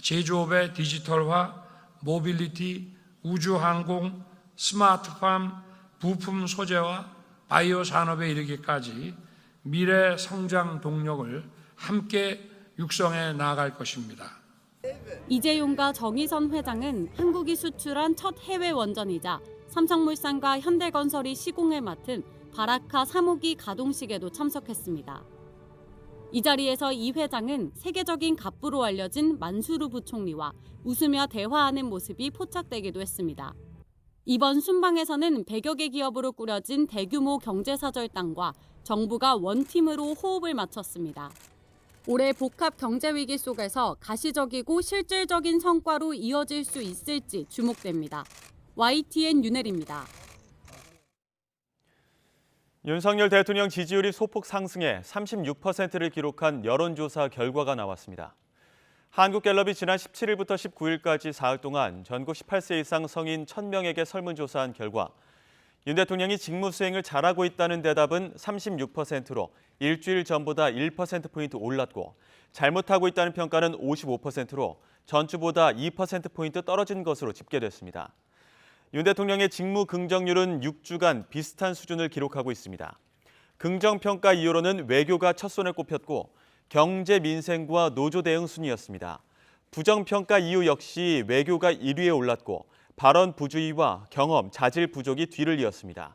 제조업의 디지털화, 모빌리티, 우주항공, 스마트팜, 부품 소재와 바이오 산업에 이르기까지 미래 성장 동력을 함께 육성해 나아갈 것입니다. 이재용과 정의선 회장은 한국이 수출한 첫 해외 원전이자 삼성물산과 현대건설이 시공을 맡은 바라카 3호기 가동식에도 참석했습니다. 이 자리에서 이 회장은 세계적인 갑부로 알려진 만수르 부총리와 웃으며 대화하는 모습이 포착되기도 했습니다. 이번 순방에서는 100여 개 기업으로 꾸려진 대규모 경제사절단과 정부가 원팀으로 호흡을 맞췄습니다. 올해 복합 경제 위기 속에서 가시적이고 실질적인 성과로 이어질 수 있을지 주목됩니다. YTN 윤혜리입니다. 윤석열 대통령 지지율이 소폭 상승해 36%를 기록한 여론조사 결과가 나왔습니다. 한국갤럽이 지난 17일부터 19일까지 사흘 동안 전국 18세 이상 성인 1,000명에게 설문조사한 결과 윤 대통령이 직무 수행을 잘하고 있다는 대답은 36%로 일주일 전보다 1%포인트 올랐고 잘못하고 있다는 평가는 55%로 전주보다 2%포인트 떨어진 것으로 집계됐습니다. 윤 대통령의 직무 긍정률은 6주간 비슷한 수준을 기록하고 있습니다. 긍정평가 이유로는 외교가 첫 손에 꼽혔고 경제 민생과 노조 대응 순이었습니다. 부정평가 이유 역시 외교가 1위에 올랐고 발언 부주의와 경험, 자질 부족이 뒤를 이었습니다.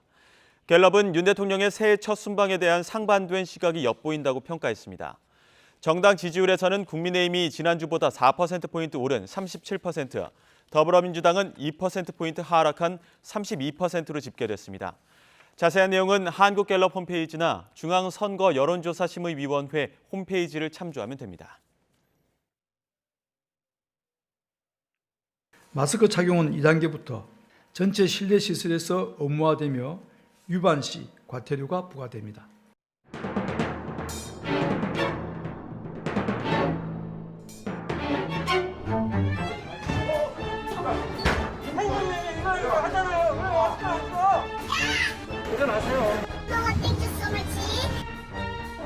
갤럽은 윤 대통령의 새해 첫 순방에 대한 상반된 시각이 엿보인다고 평가했습니다. 정당 지지율에서는 국민의힘이 지난주보다 4%포인트 오른 37%, 더불어민주당은 2%포인트 하락한 32%로 집계됐습니다. 자세한 내용은 한국갤럽 홈페이지나 중앙선거 여론조사심의위원회 홈페이지를 참조하면 됩니다. 마스크 착용은 2단계부터 전체 실내 시설에서 의무화되며 위반 시 과태료가 부과됩니다.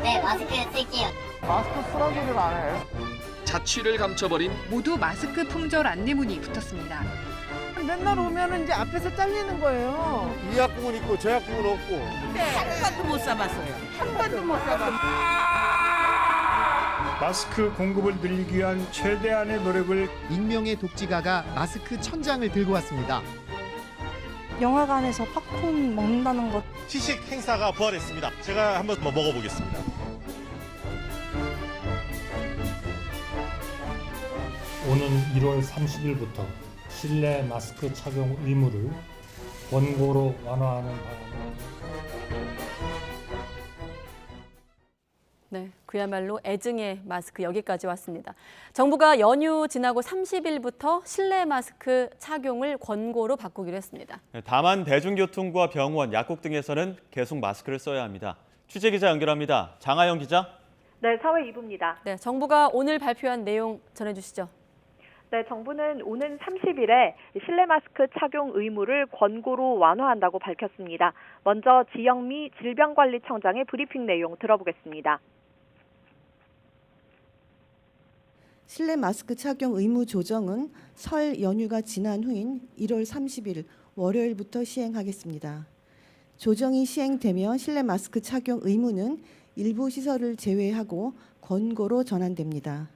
네, 마스크 쓸게요. 마스크 쓰라는 소리를 안 해. 자취를 감춰버린 모두 마스크 품절 안내문이 붙었습니다. 맨날 오면은 이제 앞에서 잘리는 거예요. 이 학국은 있고 저 학국은 없고. 한 번도 못 사봤어요. 한 번도 못 사봤어요. 마스크 공급을 늘리기 위한 최대한의 노력을 익명의 독지가가 마스크 1000장을 들고 왔습니다. 영화관에서 팝콘 먹는다는 것. 시식 행사가 부활했습니다. 제가 한번 먹어보겠습니다. 오는 1월 30일부터 실내 마스크 착용 의무를 원고로 완화하는 바입니다. 네, 그야말로 애증의 마스크 여기까지 왔습니다. 정부가 연휴 지나고 30일부터 실내 마스크 착용을 권고로 바꾸기로 했습니다. 다만 대중교통과 병원, 약국 등에서는 계속 마스크를 써야 합니다. 취재기자 연결합니다. 장하영 기자. 네, 사회 2부입니다. 네, 정부가 오늘 발표한 내용 전해주시죠. 네, 정부는 오는 30일에 실내 마스크 착용 의무를 권고로 완화한다고 밝혔습니다. 먼저 지영미 질병관리청장의 브리핑 내용 들어보겠습니다. 실내 마스크 착용 의무 조정은 설 연휴가 지난 후인 1월 30일 월요일부터 시행하겠습니다. 조정이 시행되면 실내 마스크 착용 의무는 일부 시설을 제외하고 권고로 전환됩니다.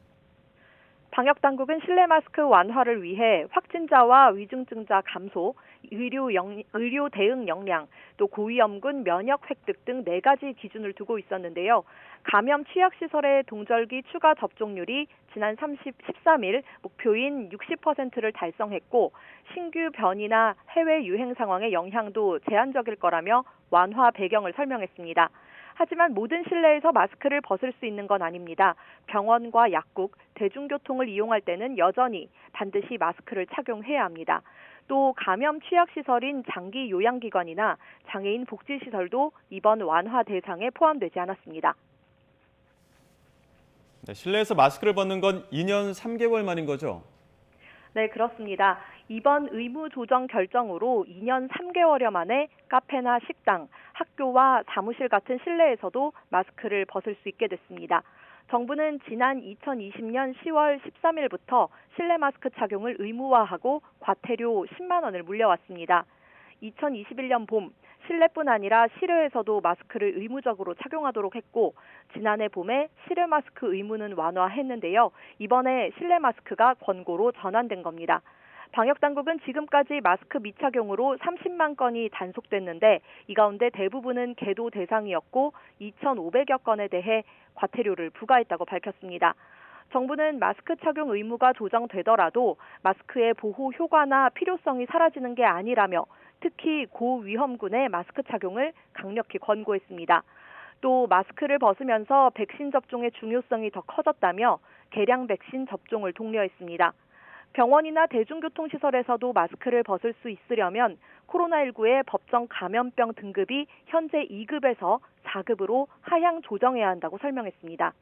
방역당국은 실내 마스크 완화를 위해 확진자와 위중증자 감소, 의료 대응 역량, 또 고위험군 면역 획득 등 4가지 기준을 두고 있었는데요. 감염 취약시설의 동절기 추가 접종률이 지난 13일 목표인 60%를 달성했고 신규 변이나 해외 유행 상황의 영향도 제한적일 거라며 완화 배경을 설명했습니다. 하지만 모든 실내에서 마스크를 벗을 수 있는 건 아닙니다. 병원과 약국, 대중교통을 이용할 때는 여전히 반드시 마스크를 착용해야 합니다. 또 감염 취약시설인 장기 요양기관이나 장애인 복지시설도 이번 완화 대상에 포함되지 않았습니다. 네, 실내에서 마스크를 벗는 건 2년 3개월 만인 거죠? 네, 그렇습니다. 이번 의무 조정 결정으로 2년 3개월여 만에 카페나 식당, 학교와 사무실 같은 실내에서도 마스크를 벗을 수 있게 됐습니다. 정부는 지난 2020년 10월 13일부터 실내 마스크 착용을 의무화하고 과태료 10만 원을 물려왔습니다. 2021년 봄 실내뿐 아니라 실외에서도 마스크를 의무적으로 착용하도록 했고 지난해 봄에 실외 마스크 의무는 완화했는데요. 이번에 실내 마스크가 권고로 전환된 겁니다. 방역당국은 지금까지 마스크 미착용으로 30만 건이 단속됐는데 이 가운데 대부분은 계도 대상이었고 2,500여 건에 대해 과태료를 부과했다고 밝혔습니다. 정부는 마스크 착용 의무가 조정되더라도 마스크의 보호 효과나 필요성이 사라지는 게 아니라며 특히 고위험군의 마스크 착용을 강력히 권고했습니다. 또 마스크를 벗으면서 백신 접종의 중요성이 더 커졌다며 개량 백신 접종을 독려했습니다. 병원이나 대중교통시설에서도 마스크를 벗을 수 있으려면 코로나19의 법정 감염병 등급이 현재 2급에서 4급으로 하향 조정해야 한다고 설명했습니다.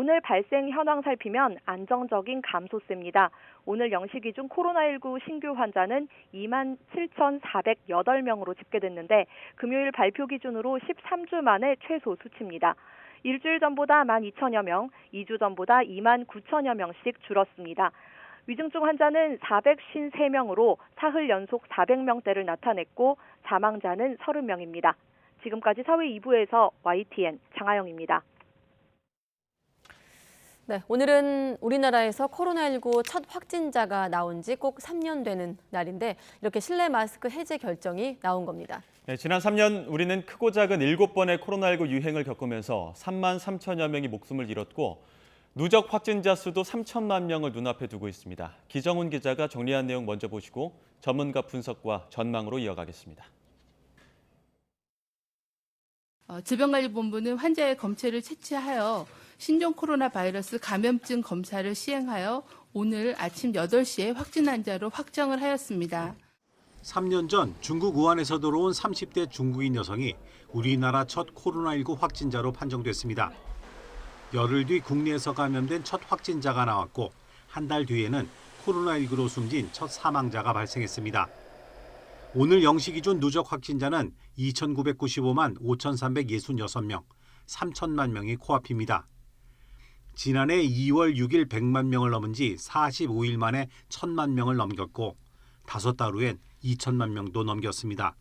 오늘 발생 현황 살피면 안정적인 감소세입니다. 오늘 0시 기준 코로나19 신규 환자는 27,408명으로 집계됐는데 금요일 발표 기준으로 13주 만에 최소 수치입니다. 일주일 전보다 12,000여 명, 2주 전보다 29,000여 명씩 줄었습니다. 위중증 환자는 453명으로 사흘 연속 400명대를 나타냈고 사망자는 30명입니다. 지금까지 사회 2부에서 YTN 장하영입니다. 네, 오늘은 우리나라에서 코로나19 첫 확진자가 나온 지 꼭 3년 되는 날인데 이렇게 실내 마스크 해제 결정이 나온 겁니다. 네, 지난 3년 우리는 크고 작은 7번의 코로나19 유행을 겪으면서 3만 3천여 명이 목숨을 잃었고 누적 확진자 수도 3천만 명을 눈앞에 두고 있습니다. 기정훈 기자가 정리한 내용 먼저 보시고 전문가 분석과 전망으로 이어가겠습니다. 질병관리본부는 환자의 검체를 채취하여 신종 코로나 바이러스 감염증 검사를 시행하여 오늘 아침 8시에 확진 환자로 확정을 하였습니다. 3년 전 중국 우한에서 들어온 30대 중국인 여성이 우리나라 첫 코로나19 확진자로 판정됐습니다. 열흘 뒤 국내에서 감염된 첫 확진자가 나왔고 한 달 뒤에는 코로나19로 숨진 첫 사망자가 발생했습니다. 오늘 0시 기준 누적 확진자는 2,995만 5,366명, 3천만 명이 코앞입니다. 지난해 2월 6일 100만 명을 넘은 지 45일 만에 1,000만 명을 넘겼고 5달 후엔 2천만 명도 넘겼습니다.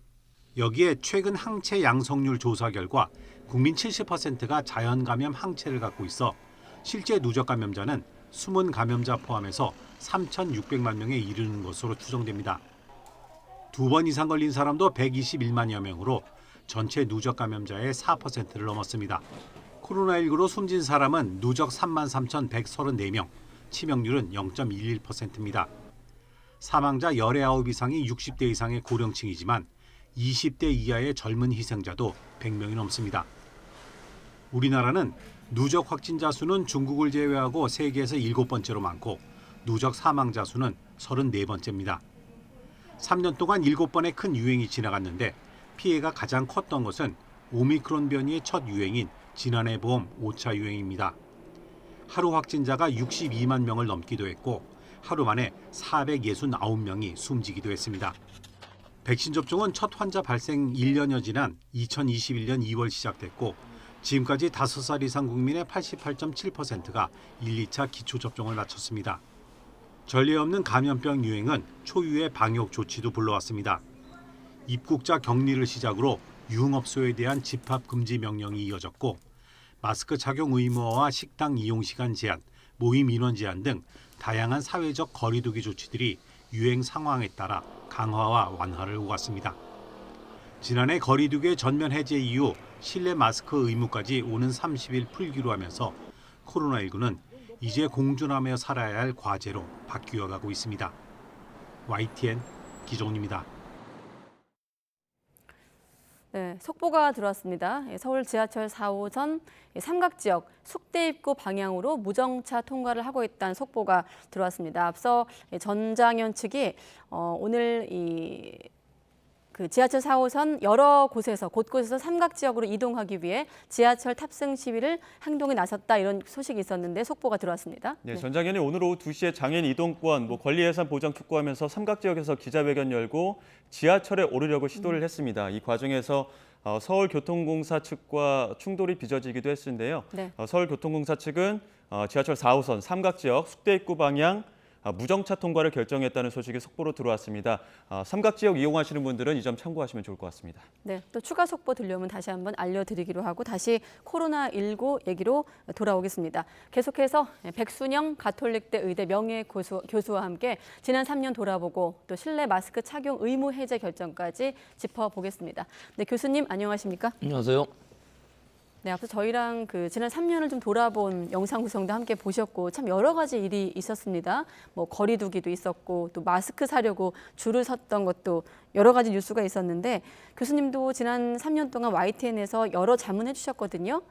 여기에 최근 항체 양성률 조사 결과 국민 70%가 자연 감염 항체를 갖고 있어 실제 누적 감염자는 숨은 감염자 포함해서 3,600만 명에 이르는 것으로 추정됩니다. 2번 이상 걸린 사람도 121만여 명으로 전체 누적 감염자의 4%를 넘었습니다. 코로나19로 숨진 사람은 누적 33,134명, 치명률은 0.11%입니다. 사망자 19 이상이 60대 이상의 고령층이지만 20대 이하의 젊은 희생자도 100명이 넘습니다. 우리나라는 누적 확진자 수는 중국을 제외하고 세계에서 7번째로 많고 누적 사망자 수는 34번째입니다. 3년 동안 7번의 큰 유행이 지나갔는데 피해가 가장 컸던 것은 오미크론 변이의 첫 유행인 지난해 봄 5차 유행입니다. 하루 확진자가 62만 명을 넘기도 했고 하루 만에 469명이 숨지기도 했습니다. 백신 접종은 첫 환자 발생 1년여 지난 2021년 2월 시작됐고 지금까지 5살 이상 국민의 88.7%가 1, 2차 기초접종을 마쳤습니다. 전례 없는 감염병 유행은 초유의 방역 조치도 불러왔습니다. 입국자 격리를 시작으로 유흥업소에 대한 집합 금지 명령이 이어졌고 마스크 착용 의무화와 식당 이용 시간 제한, 모임 인원 제한 등 다양한 사회적 거리 두기 조치들이 유행 상황에 따라 강화와 완화를 오갔습니다. 지난해 거리 두기의 전면 해제 이후 실내 마스크 의무까지 오는 30일 풀기로 하면서 코로나19는 이제 공존하며 살아야 할 과제로 바뀌어가고 있습니다. YTN 기정훈입니다. 네, 속보가 들어왔습니다. 서울 지하철 4호선 삼각지역 숙대 입구 방향으로 무정차 통과를 하고 있다는 속보가 들어왔습니다. 앞서 전장현 측이 오늘 그 지하철 4호선 여러 곳에서 곳곳에서 삼각지역으로 이동하기 위해 지하철 탑승 시위를 행동에 나섰다 이런 소식이 있었는데 속보가 들어왔습니다. 네, 전장현이 오늘 오후 2시에 장애인 이동권, 권리 예산 보장 촉구하면서 삼각지역에서 기자회견 열고 지하철에 오르려고 시도를 했습니다. 이 과정에서 서울교통공사 측과 충돌이 빚어지기도 했는데요. 네. 서울교통공사 측은 지하철 4호선 삼각지역 숙대 입구 방향 무정차 통과를 결정했다는 소식이 속보로 들어왔습니다. 삼각지역 이용하시는 분들은 이 점 참고하시면 좋을 것 같습니다. 네, 또 추가 속보 들려오면 다시 한번 알려드리기로 하고 다시 코로나19 얘기로 돌아오겠습니다. 계속해서 백순영 가톨릭대 의대 명예교수와 함께 지난 3년 돌아보고 또 실내 마스크 착용 의무 해제 결정까지 짚어보겠습니다. 네, 교수님 안녕하십니까? 안녕하세요. 네, 앞서 저희랑 그 지난 3년을 좀 돌아본 영상 구성도 함께 보셨고 참 여러 가지 일이 있었습니다. 뭐 거리 두기도 있었고 또 마스크 사려고 줄을 섰던 것도 여러 가지 뉴스가 있었는데 교수님도 지난 3년 동안 YTN에서 여러 자문해 주셨거든요.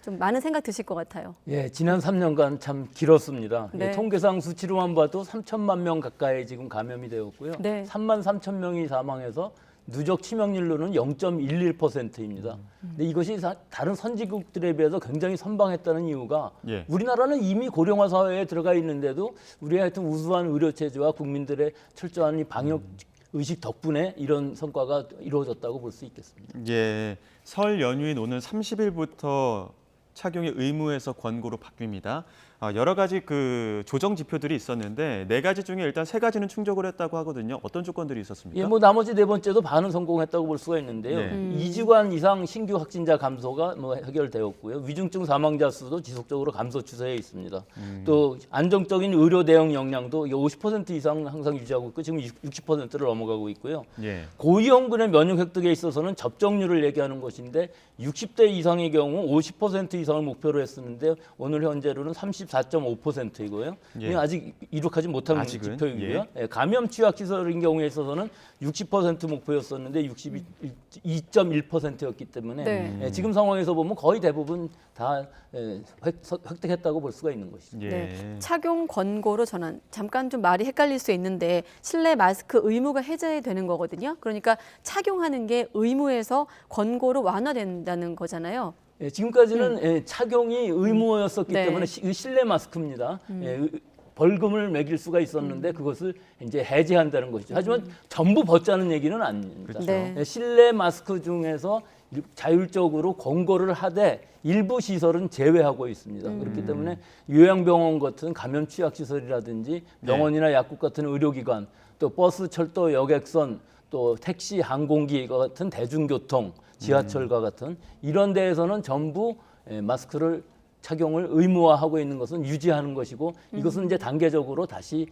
좀 많은 생각 드실 것 같아요. 예, 지난 3년간 참 길었습니다. 네. 예, 통계상 수치로만 봐도 3천만 명 가까이 지금 감염이 되었고요. 네. 3만 3천 명이 사망해서 누적 치명률로는 0.11%입니다. 근데 이것이 다른 선진국들에 비해서 굉장히 선방했다는 이유가 예. 우리나라는 이미 고령화 사회에 들어가 있는데도 우리의 하여튼 우수한 의료 체제와 국민들의 철저한 이 방역 의식 덕분에 이런 성과가 이루어졌다고 볼 수 있겠습니다. 예, 설 연휴인 오는 30일부터 착용이 의무에서 권고로 바뀝니다. 여러 가지 그 조정 지표들이 있었는데 4가지 중에 일단 3가지는 충족을 했다고 하거든요. 어떤 조건들이 있었습니까? 예, 뭐 나머지 4번째도 반은 성공했다고 볼 수가 있는데요. 네. 2주간 이상 신규 확진자 감소가 뭐 해결되었고요. 위중증 사망자 수도 지속적으로 감소 추세에 있습니다. 또 안정적인 의료 대응 역량도 50% 이상 항상 유지하고 있고 지금 60%를 넘어가고 있고요. 예. 고위험군의 면역 획득에 있어서는 접종률을 얘기하는 것인데 60대 이상의 경우 50% 이상을 목표로 했었는데 오늘 현재로는 34.5%이고요. 예. 아직 이룩하지 못한 아직은? 지표이고요. 예. 감염 취약 시설인 경우에 있어서는 60% 목표였었는데 62.1%였기 때문에 네. 예, 지금 상황에서 보면 거의 대부분 다 획득했다고 볼 수가 있는 것이죠. 예. 네. 착용 권고로 전환. 잠깐 좀 말이 헷갈릴 수 있는데 실내 마스크 의무가 해제되는 거거든요. 그러니까 착용하는 게 의무에서 권고로 완화된다는 거잖아요. 예, 지금까지는 예, 착용이 의무였었기 네. 때문에 실내 마스크입니다. 예, 벌금을 매길 수가 있었는데 그것을 이제 해제한다는 것이죠. 하지만 전부 벗자는 얘기는 아닙니다. 그렇죠. 네. 예, 실내 마스크 중에서 자율적으로 권고를 하되 일부 시설은 제외하고 있습니다. 그렇기 때문에 요양병원 같은 감염 취약 시설이라든지 병원이나 약국 같은 의료기관, 또 버스, 철도, 여객선, 또 택시, 항공기 같은 대중교통, 지하철과 같은 이런 데에서는 전부 마스크를 착용을 의무화하고 있는 것은 유지하는 것이고 이것은 이제 단계적으로 다시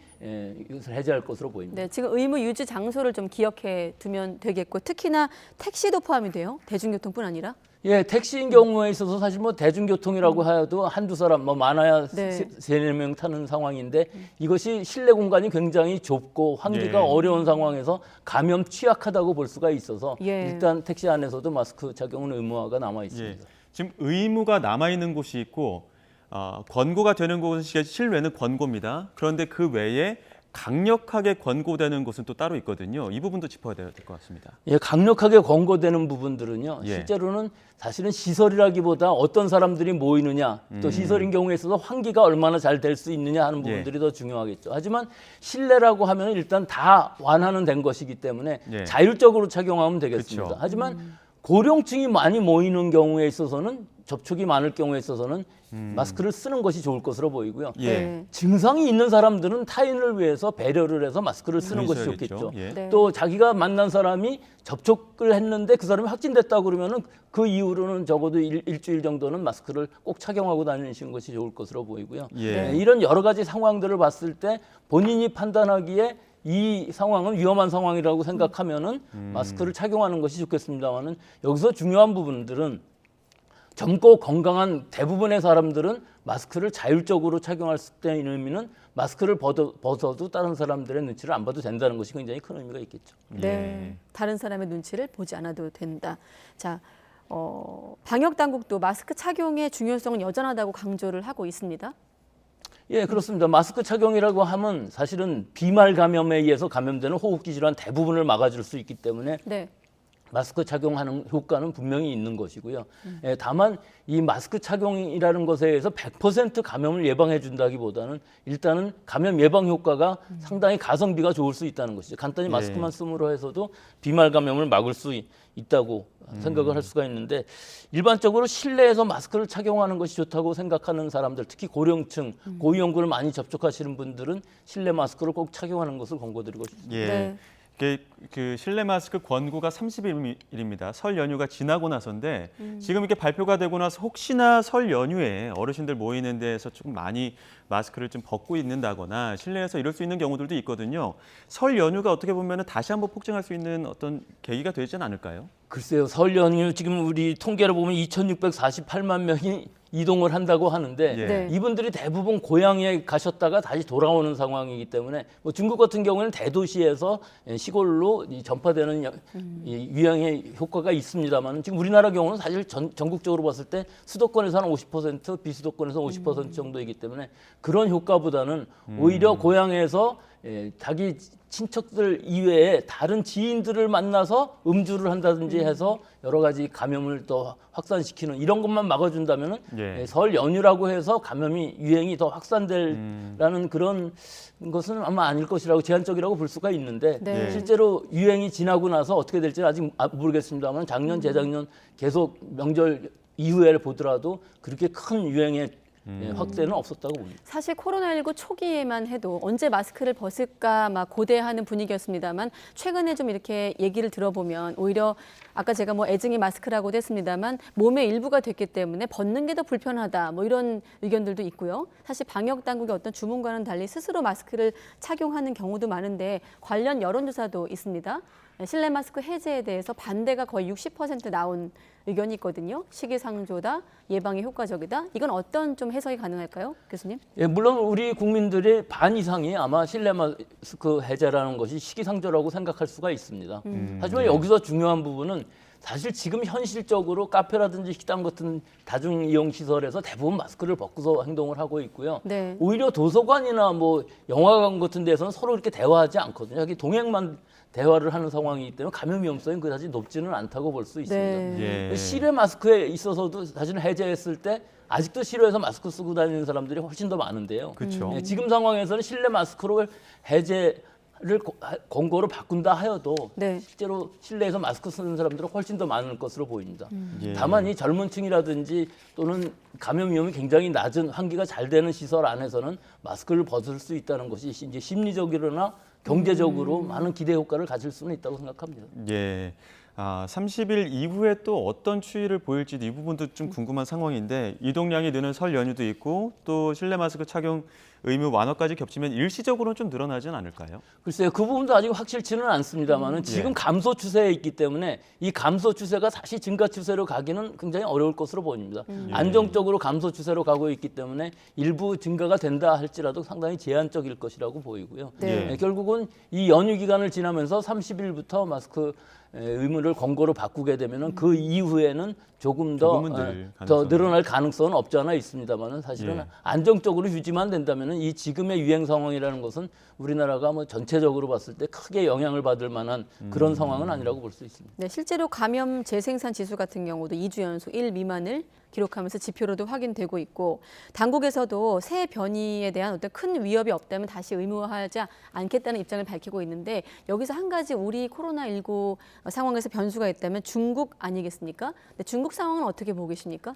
이것을 해제할 것으로 보입니다. 네, 지금 의무 유지 장소를 좀 기억해 두면 되겠고 특히나 택시도 포함이 돼요. 대중교통뿐 아니라. 예, 택시인 경우에 있어서 사실 뭐 대중교통이라고 해도 한두 사람 뭐 많아야 네. 3-4명 타는 상황인데 이것이 실내 공간이 굉장히 좁고 환기가 예. 어려운 상황에서 감염 취약하다고 볼 수가 있어서 예. 일단 택시 안에서도 마스크 착용은 의무화가 남아 있습니다. 예. 지금 의무가 남아있는 곳이 있고 권고가 되는 곳이 실외는 권고입니다. 그런데 그 외에 강력하게 권고되는 곳은 또 따로 있거든요. 이 부분도 짚어야 될 것 같습니다. 예, 강력하게 권고되는 부분들은요. 예. 실제로는 사실은 시설이라기보다 어떤 사람들이 모이느냐, 또 시설인 경우에 있어서 환기가 얼마나 잘 될 수 있느냐 하는 부분들이 더 중요하겠죠. 하지만 실내라고 하면 일단 다 완화는 된 것이기 때문에 예. 자율적으로 착용하면 되겠습니다. 그쵸. 하지만 고령층이 많이 모이는 경우에 있어서는 접촉이 많을 경우에 있어서는 마스크를 쓰는 것이 좋을 것으로 보이고요. 예. 증상이 있는 사람들은 타인을 위해서 배려를 해서 마스크를 쓰는 것이 있어야겠죠. 좋겠죠. 예. 네. 또 자기가 만난 사람이 접촉을 했는데 그 사람이 확진됐다고 그러면은 그 이후로는 적어도 일주일 정도는 마스크를 꼭 착용하고 다니시는 것이 좋을 것으로 보이고요. 예. 이런 여러 가지 상황들을 봤을 때 본인이 판단하기에 이 상황은 위험한 상황이라고 생각하면은 마스크를 착용하는 것이 좋겠습니다만은 여기서 중요한 부분들은 젊고 건강한 대부분의 사람들은 마스크를 자율적으로 착용할 때의 의미는 마스크를 벗어도 다른 사람들의 눈치를 안 봐도 된다는 것이 굉장히 큰 의미가 있겠죠. 네, 예. 다른 사람의 눈치를 보지 않아도 된다. 자, 방역 당국도 마스크 착용의 중요성은 여전하다고 강조를 하고 있습니다. 예, 그렇습니다. 마스크 착용이라고 하면 사실은 비말 감염에 의해서 감염되는 호흡기 질환 대부분을 막아줄 수 있기 때문에 네. 마스크 착용하는 효과는 분명히 있는 것이고요. 예, 다만 이 마스크 착용이라는 것에 의해서 100% 감염을 예방해 준다기보다는 일단은 감염 예방 효과가 상당히 가성비가 좋을 수 있다는 것이죠. 간단히 마스크만 쓰므로 해서도 비말 감염을 막을 수 있다고 생각을 할 수가 있는데 일반적으로 실내에서 마스크를 착용하는 것이 좋다고 생각하는 사람들, 특히 고령층, 고위험군을 많이 접촉하시는 분들은 실내 마스크를 꼭 착용하는 것을 권고드리고 싶습니다. 예. 네. 그 실내 마스크 권고가 30일입니다. 설 연휴가 지나고 나서인데 지금 이렇게 발표가 되고 나서 혹시나 설 연휴에 어르신들 모이는 데에서 조금 많이 마스크를 좀 벗고 있는다거나 실내에서 이럴 수 있는 경우들도 있거든요. 설 연휴가 어떻게 보면 다시 한번 폭증할 수 있는 어떤 계기가 되지는 않을까요? 글쎄요. 설 연휴 지금 우리 통계를 보면 2,648만 명이 이동을 한다고 하는데 예. 이분들이 대부분 고향에 가셨다가 다시 돌아오는 상황이기 때문에 뭐 중국 같은 경우에는 대도시에서 시골로 전파되는 이 유행의 효과가 있습니다만 지금 우리나라 경우는 사실 전국적으로 봤을 때 수도권에서 한 50%, 비수도권에서 50% 정도이기 때문에 그런 효과보다는 오히려 고향에서 자기 친척들 이외에 다른 지인들을 만나서 음주를 한다든지 해서 여러 가지 감염을 더 확산시키는 이런 것만 막아준다면은 설 연휴라고 해서 감염이 유행이 더 확산될라는 그런 것은 아마 아닐 것이라고 제한적이라고 볼 수가 있는데 실제로 유행이 지나고 나서 어떻게 될지는 아직 모르겠습니다만 작년 재작년 계속 명절 이후에 보더라도 그렇게 큰 유행의 확대는 없었다고 봅니다. 사실 코로나19 초기에만 해도 언제 마스크를 벗을까 막 고대하는 분위기였습니다만 최근에 좀 이렇게 얘기를 들어보면 오히려 아까 제가 뭐 애증이 마스크라고도 했습니다만 몸의 일부가 됐기 때문에 벗는 게 더 불편하다 뭐 이런 의견들도 있고요. 사실 방역 당국의 어떤 주문과는 달리 스스로 마스크를 착용하는 경우도 많은데 관련 여론조사도 있습니다. 실내 마스크 해제에 대해서 반대가 거의 60% 나온 의견이 있거든요. 시기상조다, 예방에 효과적이다. 이건 어떤 좀 해석이 가능할까요, 교수님? 물론 우리 국민들의 반 이상이 아마 실내 마스크 해제라는 것이 시기상조라고 생각할 수가 있습니다. 하지만 여기서 중요한 부분은 사실 지금 현실적으로 카페라든지 식당 같은 다중이용시설에서 대부분 마스크를 벗고서 행동을 하고 있고요. 오히려 도서관이나 뭐 영화관 같은 데서는 서로 이렇게 대화하지 않거든요. 여기 동행만 대화를 하는 상황이기 때문에 감염 위험성이 그다지 높지는 않다고 볼 수 있습니다. 실외 마스크에 있어서도 사실은 해제했을 때 아직도 실외에서 마스크 쓰고 다니는 사람들이 훨씬 더 많은데요. 지금 상황에서는 실내 마스크로 해제를 권고로 바꾼다 하여도 실제로 실내에서 마스크 쓰는 사람들은 훨씬 더 많을 것으로 보입니다. 다만 이 젊은 층이라든지 또는 감염 위험이 굉장히 낮은 환기가 잘 되는 시설 안에서는 마스크를 벗을 수 있다는 것이 이제 심리적으로나 경제적으로 많은 기대 효과를 가질 수는 있다고 생각합니다. 30일 이후에 또 어떤 추이를 보일지도 이 부분도 좀 궁금한 상황인데 이동량이 느는 설 연휴도 있고 또 실내 마스크 착용 의무 완화까지 겹치면 일시적으로는 좀 늘어나지는 않을까요? 글쎄요. 그 부분도 아직 확실치는 않습니다만 지금 감소 추세에 있기 때문에 이 감소 추세가 다시 증가 추세로 가기는 굉장히 어려울 것으로 보입니다. 안정적으로 감소 추세로 가고 있기 때문에 일부 증가가 된다 할지라도 상당히 제한적일 것이라고 보이고요. 결국은 이 연휴 기간을 지나면서 30일부터 마스크 의무를 권고로 바꾸게 되면은 그 이후에는 조금 더 늘어날 가능성은 없지 않아 있습니다만은 사실은 안정적으로 유지만 된다면은 이 지금의 유행 상황이라는 것은 우리나라가 뭐 전체적으로 봤을 때 크게 영향을 받을 만한 그런 상황은 아니라고 볼 수 있습니다. 네, 실제로 감염 재생산 지수 같은 경우도 2주 연속 1 미만을 기록하면서 지표로도 확인되고 있고 당국에서도 새 변이에 대한 어떤 큰 위협이 없다면 다시 의무화하지 않겠다는 입장을 밝히고 있는데 여기서 한 가지 우리 코로나19 상황에서 변수가 있다면 중국 아니겠습니까? 네, 중국 상황은 어떻게 보고 계십니까?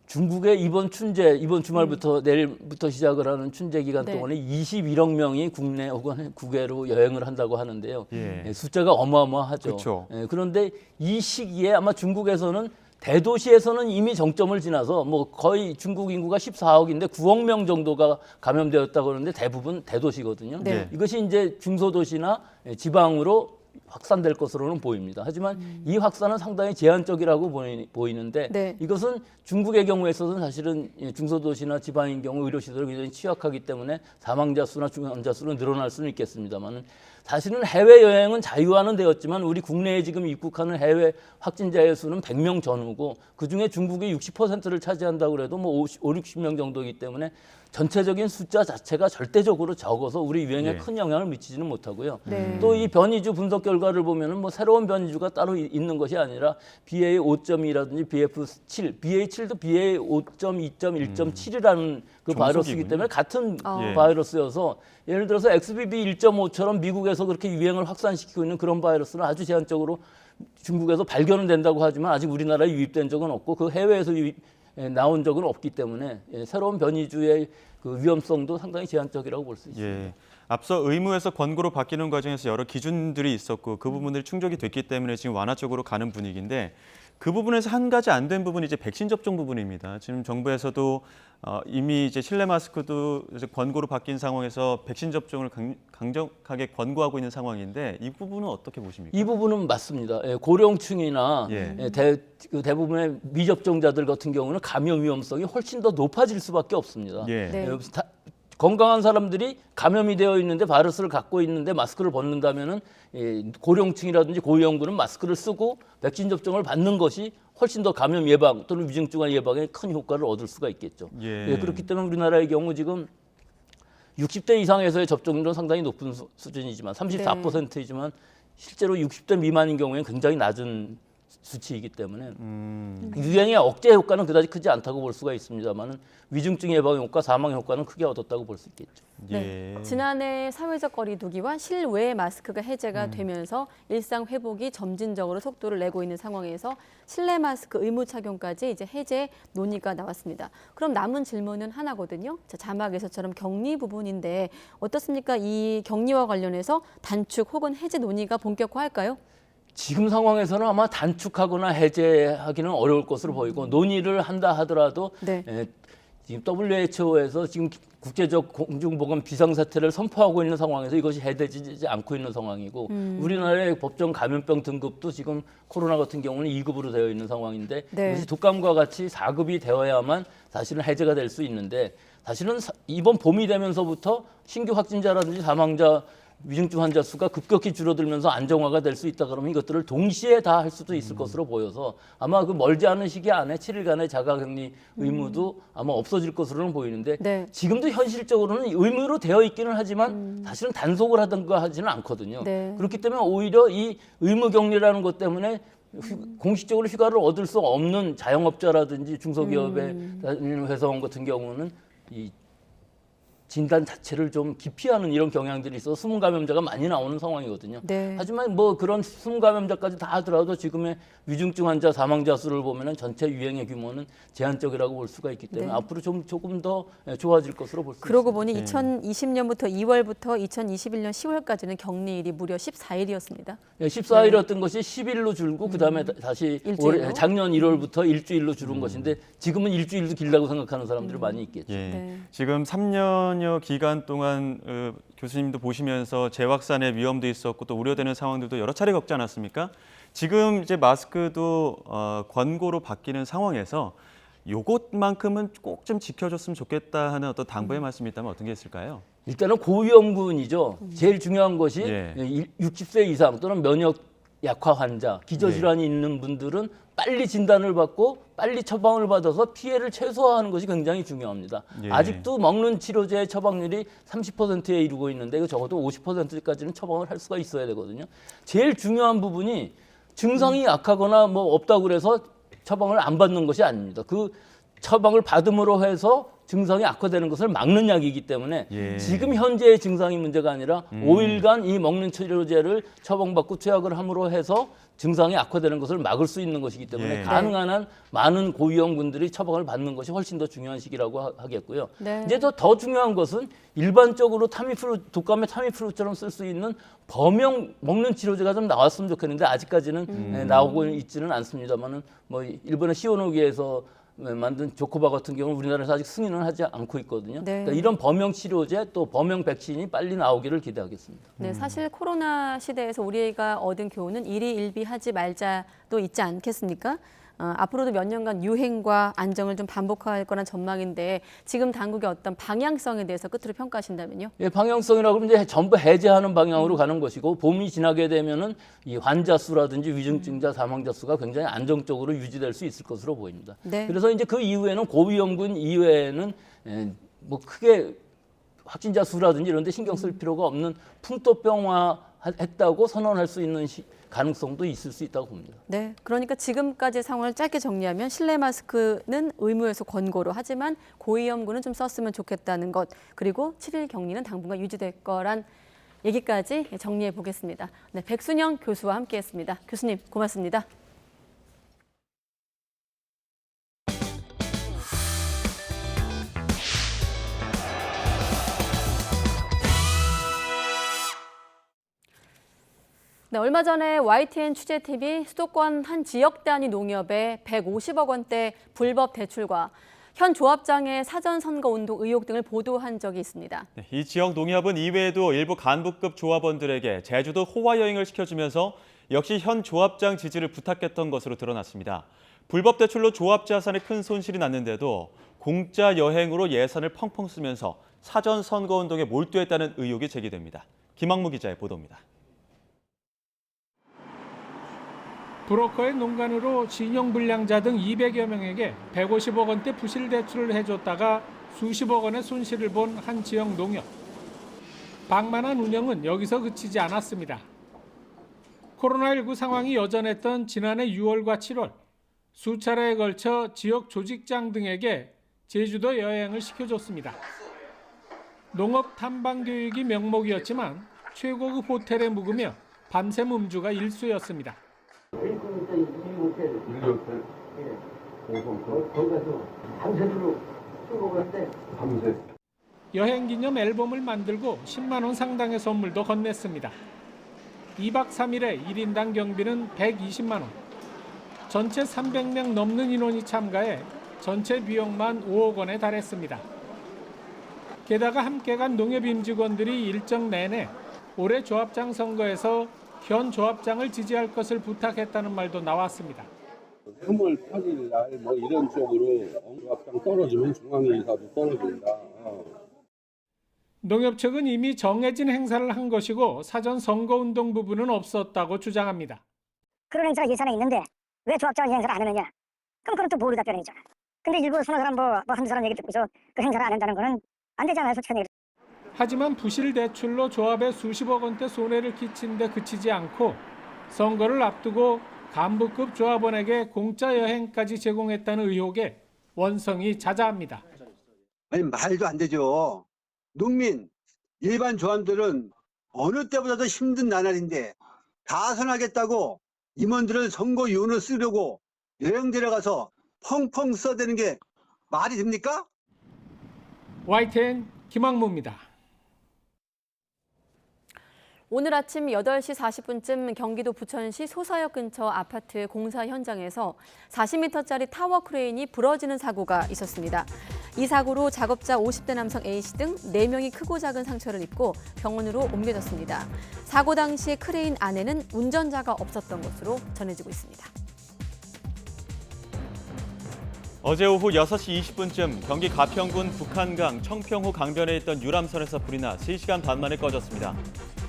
중국의 이번 주말부터 내일부터 시작을 하는 춘제 기간 동안에 21억 명이 국내 혹은 국외로 여행을 한다고 하는데요. 숫자가 어마어마하죠. 그런데 이 시기에 아마 중국에서는 대도시에서는 이미 정점을 지나서 뭐 거의 중국 인구가 14억인데 9억 명 정도가 감염되었다고 하는데 대부분 대도시거든요. 이것이 이제 중소도시나 지방으로 확산될 것으로는 보입니다. 하지만 이 확산은 상당히 제한적이라고 보이는데 이것은 중국의 경우에 있어서는 사실은 중소도시나 지방인 경우 의료시설이 굉장히 취약하기 때문에 사망자 수나 중환자 수는 늘어날 수는 있겠습니다만 사실은 해외여행은 자유화는 되었지만 우리 국내에 지금 입국하는 해외 확진자의 수는 100명 전후고 그중에 중국이 60%를 차지한다고 해도 뭐 50-60명 정도이기 때문에 전체적인 숫자 자체가 절대적으로 적어서 우리 유행에 큰 영향을 미치지는 못하고요. 또 이 변이주 분석 결과를 보면은 뭐 새로운 변이주가 따로 있는 것이 아니라 BA5.2라든지 BF7, BA7도 BA5.2, 1.7이라는 그 바이러스이기 때문에 같은 바이러스여서 예를 들어서 XBB 1.5처럼 미국에서 그렇게 유행을 확산시키고 있는 그런 바이러스는 아주 제한적으로 중국에서 발견은 된다고 하지만 아직 우리나라에 유입된 적은 없고 그 해외에서 나온 적은 없기 때문에 새로운 변이주의 그 위험성도 상당히 제한적이라고 볼 수 있습니다. 앞서 의무에서 권고로 바뀌는 과정에서 여러 기준들이 있었고 그 부분들이 충족이 됐기 때문에 지금 완화 쪽으로 가는 분위기인데 그 부분에서 한 가지 안 된 부분이 이제 백신 접종 부분입니다. 지금 정부에서도 이미 이제 실내 마스크도 이제 권고로 바뀐 상황에서 백신 접종을 강력하게 권고하고 있는 상황인데 이 부분은 어떻게 보십니까? 이 부분은 맞습니다. 고령층이나 대부분의 미접종자들 같은 경우는 감염 위험성이 훨씬 더 높아질 수밖에 없습니다. 건강한 사람들이 감염이 되어 있는데 바이러스를 갖고 있는데 마스크를 벗는다면은 고령층이라든지 고위험군은 마스크를 쓰고 백신 접종을 받는 것이 훨씬 더 감염 예방 또는 위중증환 예방에 큰 효과를 얻을 수가 있겠죠. 그렇기 때문에 우리나라의 경우 지금 60대 이상에서의 접종률은 상당히 높은 수준이지만 34%이지만 실제로 60대 미만인 경우에는 굉장히 낮은 수치이기 때문에 유행의 억제 효과는 그다지 크지 않다고 볼 수가 있습니다만 위중증 예방 효과, 사망 효과는 크게 얻었다고 볼 수 있겠죠. 네. 지난해 사회적 거리두기와 실외 마스크가 해제가 되면서 일상 회복이 점진적으로 속도를 내고 있는 상황에서 실내 마스크 의무 착용까지 이제 해제 논의가 나왔습니다. 그럼 남은 질문은 하나거든요. 자, 자막에서처럼 격리 부분인데 어떻습니까? 이 격리와 관련해서 단축 혹은 해제 논의가 본격화할까요? 지금 상황에서는 아마 단축하거나 해제하기는 어려울 것으로 보이고 논의를 한다 하더라도 지금 WHO에서 지금 국제적 공중보건 비상사태를 선포하고 있는 상황에서 이것이 해제되지 않고 있는 상황이고 우리나라의 법정 감염병 등급도 지금 코로나 같은 경우는 2급으로 되어 있는 상황인데 이것이 독감과 같이 4급이 되어야만 사실은 해제가 될 수 있는데 사실은 이번 봄이 되면서부터 신규 확진자라든지 사망자 위중증 환자 수가 급격히 줄어들면서 안정화가 될 수 있다 그러면 이것들을 동시에 다 할 수도 있을 것으로 보여서 아마 그 멀지 않은 시기 안에 7일간의 자가격리 의무도 아마 없어질 것으로는 보이는데 지금도 현실적으로는 의무로 되어 있기는 하지만 사실은 단속을 하든가 하지는 않거든요. 그렇기 때문에 오히려 이 의무격리라는 것 때문에 공식적으로 휴가를 얻을 수 없는 자영업자라든지 중소기업의 회사원 같은 경우는 이 진단 자체를 좀 기피하는 이런 경향들이 있어서 숨은 감염자가 많이 나오는 상황이거든요. 하지만 뭐 그런 숨은 감염자까지 다 하더라도 지금의 위중증 환자 사망자 수를 보면은 전체 유행의 규모는 제한적이라고 볼 수가 있기 때문에 앞으로 조금 더 좋아질 것으로 볼 수 있습니다. 그러고 보니 2020년부터 2월부터 2021년 10월까지는 격리일이 무려 14일이었습니다. 14일이었던 것이 10일로 줄고 그다음에 다시 올해 작년 1월부터 일주일로 줄은 것인데 지금은 일주일도 길다고 생각하는 사람들이 많이 있겠죠. 지금 3년여 기간 동안 교수님도 보시면서 재확산의 위험도 있었고 또 우려되는 상황들도 여러 차례 겪지 않았습니까? 지금 이제 마스크도 권고로 바뀌는 상황에서 요것만큼은 꼭 좀 지켜줬으면 좋겠다 하는 어떤 당부의 말씀이 있다면 어떤 게 있을까요? 일단은 고위험군이죠. 제일 중요한 것이 60세 이상 또는 면역 약화 환자, 기저질환이 있는 분들은 빨리 진단을 받고 빨리 처방을 받아서 피해를 최소화하는 것이 굉장히 중요합니다. 아직도 먹는 치료제의 처방률이 30%에 이르고 있는데 이거 적어도 50%까지는 처방을 할 수가 있어야 되거든요. 제일 중요한 부분이 증상이 약하거나 뭐 없다고 그래서 처방을 안 받는 것이 아닙니다. 그 처방을 받음으로 해서 증상이 악화되는 것을 막는 약이기 때문에 지금 현재의 증상이 문제가 아니라 5일간 이 먹는 치료제를 처방받고 투약을 함으로 해서 증상이 악화되는 것을 막을 수 있는 것이기 때문에 가능한 한 많은 고위험군들이 처방을 받는 것이 훨씬 더 중요한 시기라고 하겠고요. 이제 더 중요한 것은 일반적으로 독감의 타미플루처럼 쓸 수 있는 범용 먹는 치료제가 좀 나왔으면 좋겠는데 아직까지는 나오고 있지는 않습니다만은 뭐 일본의 시오노기에서 만든 조코바 같은 경우는 우리나라에서 아직 승인을 하지 않고 있거든요. 그러니까 이런 범용 치료제 또 범용 백신이 빨리 나오기를 기대하겠습니다. 네, 사실 코로나 시대에서 우리가 얻은 교훈은 일희일비하지 말자도 있지 않겠습니까? 앞으로도 몇 년간 유행과 안정을 좀 반복할 거란 전망인데 지금 당국의 어떤 방향성에 대해서 끝으로 평가하신다면요? 방향성이라고 하면 이제 전부 해제하는 방향으로 가는 것이고 봄이 지나게 되면은 이 환자 수라든지 위중증자 사망자 수가 굉장히 안정적으로 유지될 수 있을 것으로 보입니다. 그래서 이제 그 이후에는 고위험군 이외에는 뭐 크게 확진자 수라든지 이런 데 신경 쓸 필요가 없는 풍토병화했다고 선언할 수 있는 가능성도 있을 수 있다고 봅니다. 네, 그러니까 지금까지 상황을 짧게 정리하면 실내 마스크는 의무에서 권고로 하지만 고위험군은 좀 썼으면 좋겠다는 것 그리고 7일 격리는 당분간 유지될 거란 얘기까지 정리해 보겠습니다. 네, 백순영 교수와 함께했습니다. 교수님 고맙습니다. 네, 얼마 전에 YTN 취재팀이 수도권 한 지역 단위 농협에 150억 원대 불법 대출과 현 조합장의 사전 선거 운동 의혹 등을 보도한 적이 있습니다. 네, 이 지역 농협은 이외에도 일부 간부급 조합원들에게 제주도 호화 여행을 시켜주면서 역시 현 조합장 지지를 부탁했던 것으로 드러났습니다. 불법 대출로 조합 자산에 큰 손실이 났는데도 공짜 여행으로 예산을 펑펑 쓰면서 사전 선거 운동에 몰두했다는 의혹이 제기됩니다. 김학무 기자의 보도입니다. 브로커의 농간으로 진영불량자 등 200여 명에게 150억 원대 부실 대출을 해줬다가 수십억 원의 손실을 본 한 지역 농협. 방만한 운영은 여기서 그치지 않았습니다. 코로나19 상황이 여전했던 지난해 6월과 7월, 수차례에 걸쳐 지역 조직장 등에게 제주도 여행을 시켜줬습니다. 농업 탐방 교육이 명목이었지만 최고급 호텔에 묵으며 밤샘 음주가 일수였습니다. 여행 기념 앨범을 만들고 10만 원 상당의 선물도 건넸습니다. 2박 3일에 1인당 경비는 120만 원. 전체 300명 넘는 인원이 참가해 전체 비용만 5억 원에 달했습니다. 게다가 함께 간 농협 임직원들이 일정 내내 올해 조합장 선거에서 현 조합장을 지지할 것을 부탁했다는 말도 나왔습니다. 3월 8일 날 뭐 이런 쪽으로 조합장 떨어지면 중앙회의사도 떨어진다. 농협 측은 이미 정해진 행사를 한 것이고 사전 선거운동 부분은 없었다고 주장합니다. 그런 행사가 예산에 있는데 왜 조합장 행사를 안 하느냐? 그럼 그건 또 모르 답변이죠. 근데 일부 서너 사람 한두 사람 얘기 듣고서 그 행사를 안 한다는 거는 안 되잖아요, 솔직히. 하지만 부실 대출로 조합에 수십억 원대 손해를 끼친 데 그치지 않고 선거를 앞두고 간부급 조합원에게 공짜 여행까지 제공했다는 의혹에 원성이 자자합니다. 아니 말도 안 되죠. 농민, 일반 조합들은 어느 때보다도 힘든 나날인데 다선하겠다고 임원들은 선거 유언을 쓰려고 여행 데려가서 펑펑 써대는 게 말이 됩니까? YTN 김학무입니다. 오늘 아침 8시 40분쯤 경기도 부천시 소사역 근처 아파트 공사 현장에서 40m짜리 타워 크레인이 부러지는 사고가 있었습니다. 이 사고로 작업자 50대 남성 A씨 등 4명이 크고 작은 상처를 입고 병원으로 옮겨졌습니다. 사고 당시 크레인 안에는 운전자가 없었던 것으로 전해지고 있습니다. 어제 오후 6시 20분쯤 경기 가평군 북한강 청평호 강변에 있던 유람선에서 불이 나 3시간 반 만에 꺼졌습니다.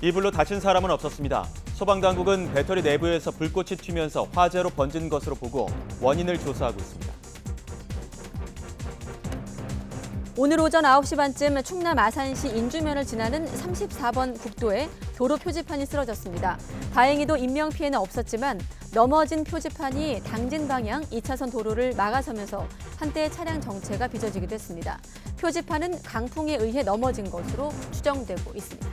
이 불로 다친 사람은 없었습니다. 소방당국은 배터리 내부에서 불꽃이 튀면서 화재로 번진 것으로 보고 원인을 조사하고 있습니다. 오늘 오전 9시 반쯤 충남 아산시 인주면을 지나는 34번 국도에 도로 표지판이 쓰러졌습니다. 다행히도 인명피해는 없었지만 넘어진 표지판이 당진 방향 2차선 도로를 막아서면서 한때 차량 정체가 빚어지기도 했습니다. 표지판은 강풍에 의해 넘어진 것으로 추정되고 있습니다.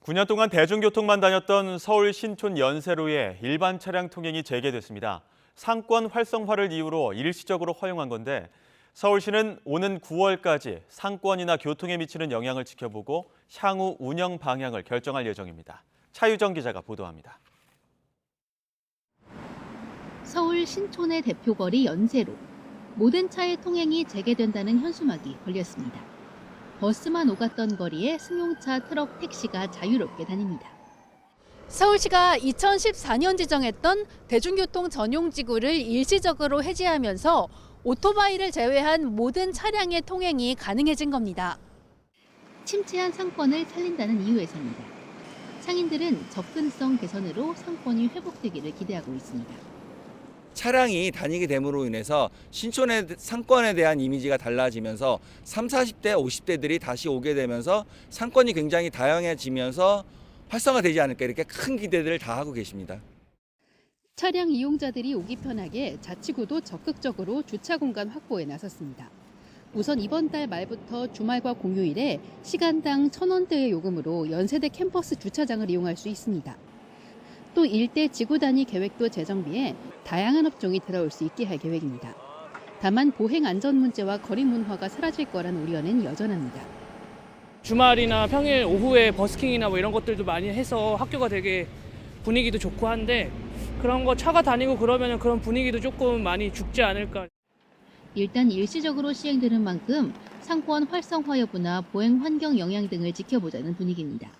9년 동안 대중교통만 다녔던 서울 신촌 연세로에 일반 차량 통행이 재개됐습니다. 상권 활성화를 이유로 일시적으로 허용한 건데 서울시는 오는 9월까지 상권이나 교통에 미치는 영향을 지켜보고 향후 운영 방향을 결정할 예정입니다. 차유정 기자가 보도합니다. 서울 신촌의 대표거리 연세로. 모든 차의 통행이 재개된다는 현수막이 걸렸습니다. 버스만 오갔던 거리에 승용차, 트럭, 택시가 자유롭게 다닙니다. 서울시가 2014년 지정했던 대중교통 전용지구를 일시적으로 해제하면서 오토바이를 제외한 모든 차량의 통행이 가능해진 겁니다. 침체한 상권을 살린다는 이유에서입니다. 상인들은 접근성 개선으로 상권이 회복되기를 기대하고 있습니다. 차량이 다니게 됨으로 인해서 신촌의 상권에 대한 이미지가 달라지면서 30, 40대, 50대들이 다시 오게 되면서 상권이 굉장히 다양해지면서 활성화되지 않을까 이렇게 큰 기대들을 다 하고 계십니다. 차량 이용자들이 오기 편하게 자치구도 적극적으로 주차 공간 확보에 나섰습니다. 우선 이번 달 말부터 주말과 공휴일에 시간당 1,000원대의 요금으로 연세대 캠퍼스 주차장을 이용할 수 있습니다. 또 일대 지구 단위 계획도 재정비해 다양한 업종이 들어올 수 있게 할 계획입니다. 다만 보행 안전 문제와 거리 문화가 사라질 거란 우려는 여전합니다. 주말이나 평일 오후에 버스킹이나 뭐 이런 것들도 많이 해서 학교가 되게 분위기도 좋고 한데 그런 거 차가 다니고 그러면 그런 분위기도 조금 많이 죽지 않을까. 일단 일시적으로 시행되는 만큼 상권 활성화 여부나 보행 환경 영향 등을 지켜보자는 분위기입니다.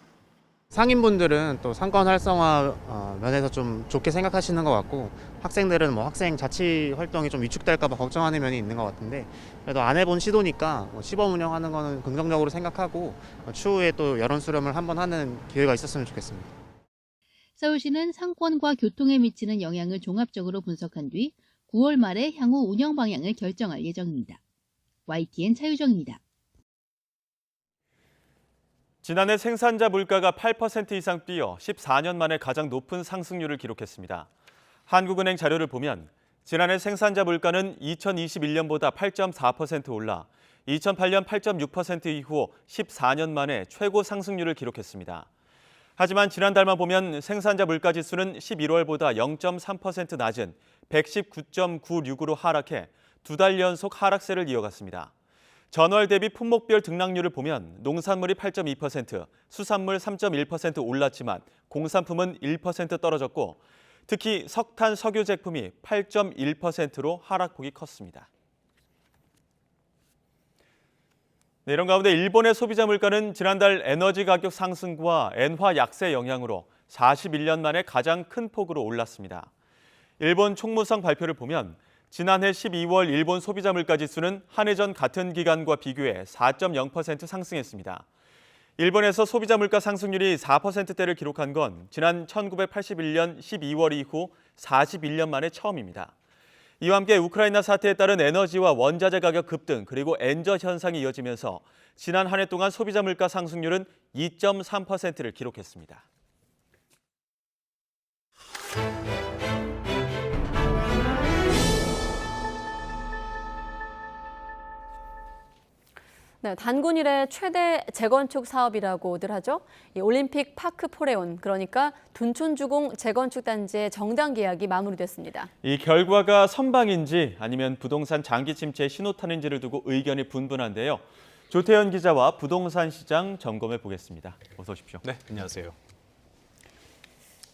상인분들은 또 상권 활성화 면에서 좀 좋게 생각하시는 것 같고 학생들은 뭐 학생 자치 활동이 좀 위축될까 봐 걱정하는 면이 있는 것 같은데 그래도 안 해본 시도니까 시범 운영하는 거는 긍정적으로 생각하고 추후에 또 여론 수렴을 한번 하는 기회가 있었으면 좋겠습니다. 서울시는 상권과 교통에 미치는 영향을 종합적으로 분석한 뒤 9월 말에 향후 운영 방향을 결정할 예정입니다. YTN 차유정입니다. 지난해 생산자 물가가 8% 이상 뛰어 14년 만에 가장 높은 상승률을 기록했습니다. 한국은행 자료를 보면 지난해 생산자 물가는 2021년보다 8.4% 올라 2008년 8.6% 이후 14년 만에 최고 상승률을 기록했습니다. 하지만 지난달만 보면 생산자 물가 지수는 11월보다 0.3% 낮은 119.96으로 하락해 두 달 연속 하락세를 이어갔습니다. 전월 대비 품목별 등락률을 보면 농산물이 8.2%, 수산물 3.1% 올랐지만 공산품은 1% 떨어졌고 특히 석탄, 석유 제품이 8.1%로 하락폭이 컸습니다. 네, 이런 가운데 일본의 소비자 물가는 지난달 에너지 가격 상승과 엔화 약세 영향으로 41년 만에 가장 큰 폭으로 올랐습니다. 일본 총무성 발표를 보면 지난해 12월 일본 소비자 물가 지수는 한 해 전 같은 기간과 비교해 4.0% 상승했습니다. 일본에서 소비자 물가 상승률이 4%대를 기록한 건 지난 1981년 12월 이후 41년 만에 처음입니다. 이와 함께 우크라이나 사태에 따른 에너지와 원자재 가격 급등 그리고 엔저 현상이 이어지면서 지난 한 해 동안 소비자 물가 상승률은 2.3%를 기록했습니다. 네, 단군 이래 최대 재건축 사업이라고들 하죠. 이 올림픽 파크 포레온, 그러니까 둔촌주공 재건축 단지의 정당 계약이 마무리됐습니다. 이 결과가 선방인지 아니면 부동산 장기 침체의 신호탄인지를 두고 의견이 분분한데요. 조태현 기자와 부동산 시장 점검해 보겠습니다. 어서 오십시오. 네, 안녕하세요.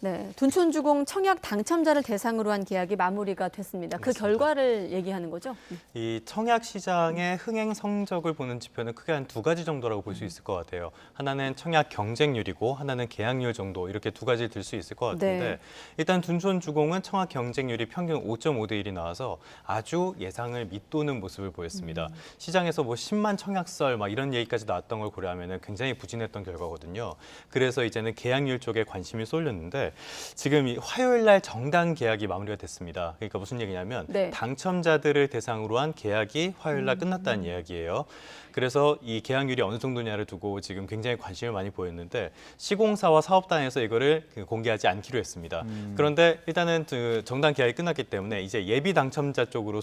네, 둔촌주공 청약 당첨자를 대상으로 한 계약이 마무리가 됐습니다. 그 결과를 얘기하는 거죠? 이 청약 시장의 흥행 성적을 보는 지표는 크게 한 두 가지 정도라고 볼 수 있을 것 같아요. 하나는 청약 경쟁률이고 하나는 계약률 정도, 이렇게 두 가지를 들 수 있을 것 같은데 네. 일단 둔촌주공은 청약 경쟁률이 평균 5.5대 1이 나와서 아주 예상을 밑도는 모습을 보였습니다. 시장에서 뭐 10만 청약설 막 이런 얘기까지 나왔던 걸 고려하면 굉장히 부진했던 결과거든요. 그래서 이제는 계약률 쪽에 관심이 쏠렸는데 지금 이 화요일 날 정당 계약이 마무리가 됐습니다. 그러니까 무슨 얘기냐면 네. 당첨자들을 대상으로 한 계약이 화요일 날 끝났다는 이야기예요. 그래서 이 계약률이 어느 정도냐를 두고 지금 굉장히 관심을 많이 보였는데 시공사와 사업단에서 이거를 공개하지 않기로 했습니다. 그런데 일단은 그 정당 계약이 끝났기 때문에 이제 예비 당첨자 쪽으로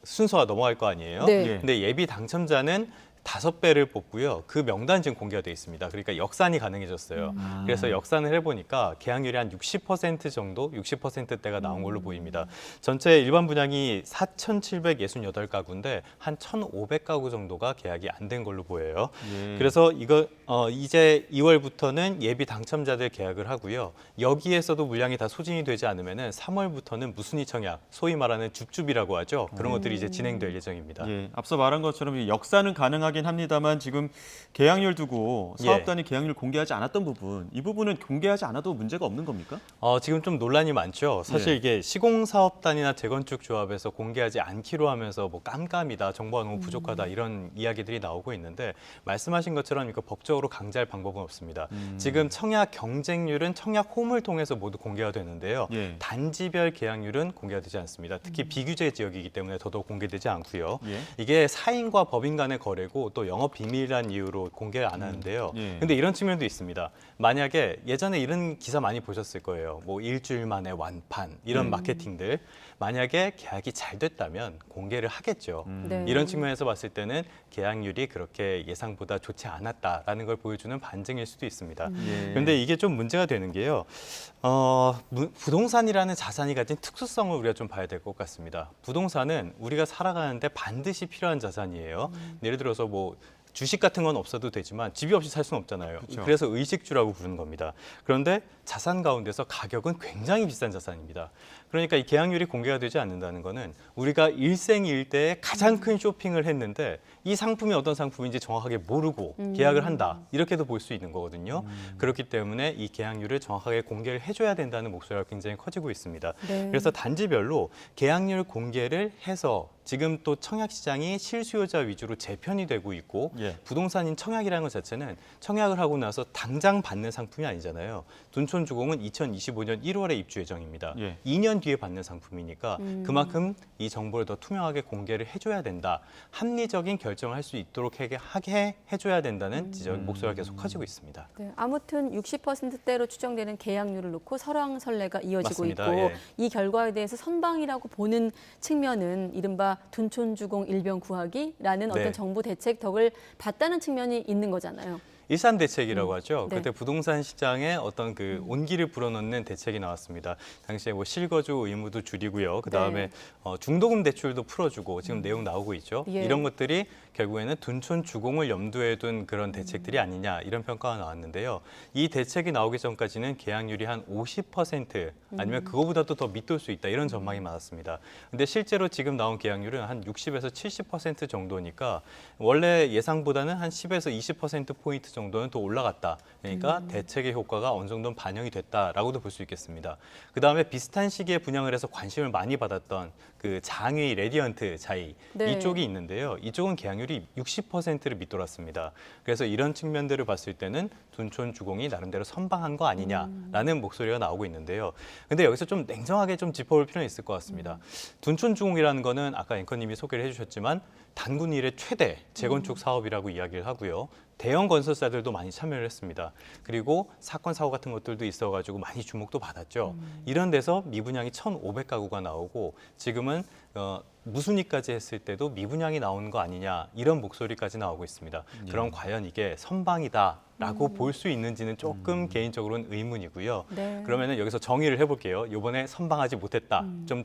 순서가 넘어갈 거 아니에요. 네. 근데 예비 당첨자는 5배를 뽑고요. 그 명단 지금 공개가 돼 있습니다. 그러니까 역산이 가능해졌어요. 그래서 역산을 해보니까 계약률이 한 60% 정도, 60%대가 나온 걸로 보입니다. 전체 일반 분양이 4,768가구인데 한 1,500가구 정도가 계약이 안 된 걸로 보여요. 그래서 이거 이제 2월부터는 예비 당첨자들 계약을 하고요. 여기에서도 물량이 다 소진이 되지 않으면은 3월부터는 무순위 청약, 소위 말하는 줍줍이라고 하죠. 그런 것들이 이제 진행될 예정입니다. 예, 앞서 말한 것처럼 역산은 가능하긴 합니다만 지금 계약률 두고 사업단이 계약률 공개하지 않았던 부분, 이 부분은 공개하지 않아도 문제가 없는 겁니까? 지금 좀 논란이 많죠. 사실 이게 시공사업단이나 재건축 조합에서 공개하지 않기로 하면서 뭐 깜깜이다, 정보가 너무 부족하다 이런 이야기들이 나오고 있는데 말씀하신 것처럼 이거 법적으로 강제할 방법은 없습니다. 지금 청약 경쟁률은 청약 홈을 통해서 모두 공개가 되는데요. 단지별 계약률은 공개가 되지 않습니다. 특히 비규제 지역이기 때문에 더더욱 공개되지 않고요. 이게 사인과 법인 간의 거래고 또 영업 비밀이라는 이유로 공개를 안 하는데요. 근데 이런 측면도 있습니다. 만약에 예전에 이런 기사 많이 보셨을 거예요. 뭐 일주일 만에 완판 이런 마케팅들. 만약에 계약이 잘 됐다면 공개를 하겠죠. 네. 이런 측면에서 봤을 때는 계약률이 그렇게 예상보다 좋지 않았다라는 걸 보여주는 반증일 수도 있습니다. 그런데 이게 좀 문제가 되는 게요. 부동산이라는 자산이 가진 특수성을 우리가 좀 봐야 될 것 같습니다. 부동산은 우리가 살아가는데 반드시 필요한 자산이에요. 예를 들어서 뭐 주식 같은 건 없어도 되지만 집이 없이 살 수는 없잖아요. 그래서 의식주라고 부르는 겁니다. 그런데 자산 가운데서 가격은 굉장히 비싼 자산입니다. 그러니까 이 계약률이 공개가 되지 않는다는 거는 우리가 일생일대에 가장 큰 쇼핑을 했는데 이 상품이 어떤 상품인지 정확하게 모르고 계약을 한다. 이렇게도 볼 수 있는 거거든요. 그렇기 때문에 이 계약률을 정확하게 공개를 해줘야 된다는 목소리가 굉장히 커지고 있습니다. 그래서 단지별로 계약률 공개를 해서 지금 또 청약 시장이 실수요자 위주로 재편이 되고 있고 부동산인 청약이라는 것 자체는 청약을 하고 나서 당장 받는 상품이 아니잖아요. 둔촌주공은 2025년 1월에 입주 예정입니다. 2년 뒤에 받는 상품이니까 그만큼 이 정보를 더 투명하게 공개를 해줘야 된다. 합리적인 결정을 할 수 있도록 하게 해줘야 된다는 목소리가 계속 커지고 있습니다. 네, 아무튼 60%대로 추정되는 계약률을 놓고 설왕설래가 이어지고 맞습니다. 있고 이 결과에 대해서 선방이라고 보는 측면은 이른바 둔촌주공 일병 구하기라는 어떤 정부 대책 덕을 봤다는 측면이 있는 거잖아요. 일산 대책이라고 하죠. 네. 그때 부동산 시장에 어떤 그 온기를 불어넣는 대책이 나왔습니다. 당시에 뭐 실거주 의무도 줄이고요. 그 다음에 중도금 대출도 풀어주고 지금 내용 나오고 있죠. 이런 것들이 결국에는 둔촌 주공을 염두에 둔 그런 대책들이 아니냐 이런 평가가 나왔는데요. 이 대책이 나오기 전까지는 계약률이 한 50% 아니면 그거보다도 더 밑돌 수 있다 이런 전망이 많았습니다. 근데 실제로 지금 나온 계약률은 한 60에서 70% 정도니까 원래 예상보다는 한 10에서 20%포인트 정도는 더 올라갔다. 그러니까 대책의 효과가 어느 정도는 반영이 됐다라고도 볼 수 있겠습니다. 그다음에 비슷한 시기에 분양을 해서 관심을 많이 받았던 그 장위 레디언트 자이 이쪽이 있는데요. 이쪽은 계약률이 60%를 밑돌았습니다. 그래서 이런 측면들을 봤을 때는 둔촌 주공이 나름대로 선방한 거 아니냐라는 목소리가 나오고 있는데요. 근데 여기서 좀 냉정하게 좀 짚어볼 필요는 있을 것 같습니다. 둔촌 주공이라는 거는 아까 앵커님이 소개를 해주셨지만 단군 일의 최대 재건축 사업이라고 이야기를 하고요. 대형 건설사들도 많이 참여를 했습니다. 그리고 사건, 사고 같은 것들도 있어가지고 많이 주목도 받았죠. 이런 데서 미분양이 1,500가구가 나오고 지금은 무순위까지 했을 때도 미분양이 나오는 거 아니냐 이런 목소리까지 나오고 있습니다. 그럼 과연 이게 선방이다라고 볼 수 있는지는 조금 개인적으로는 의문이고요. 그러면은 여기서 정의를 해볼게요. 이번에 선방하지 못했다, 좀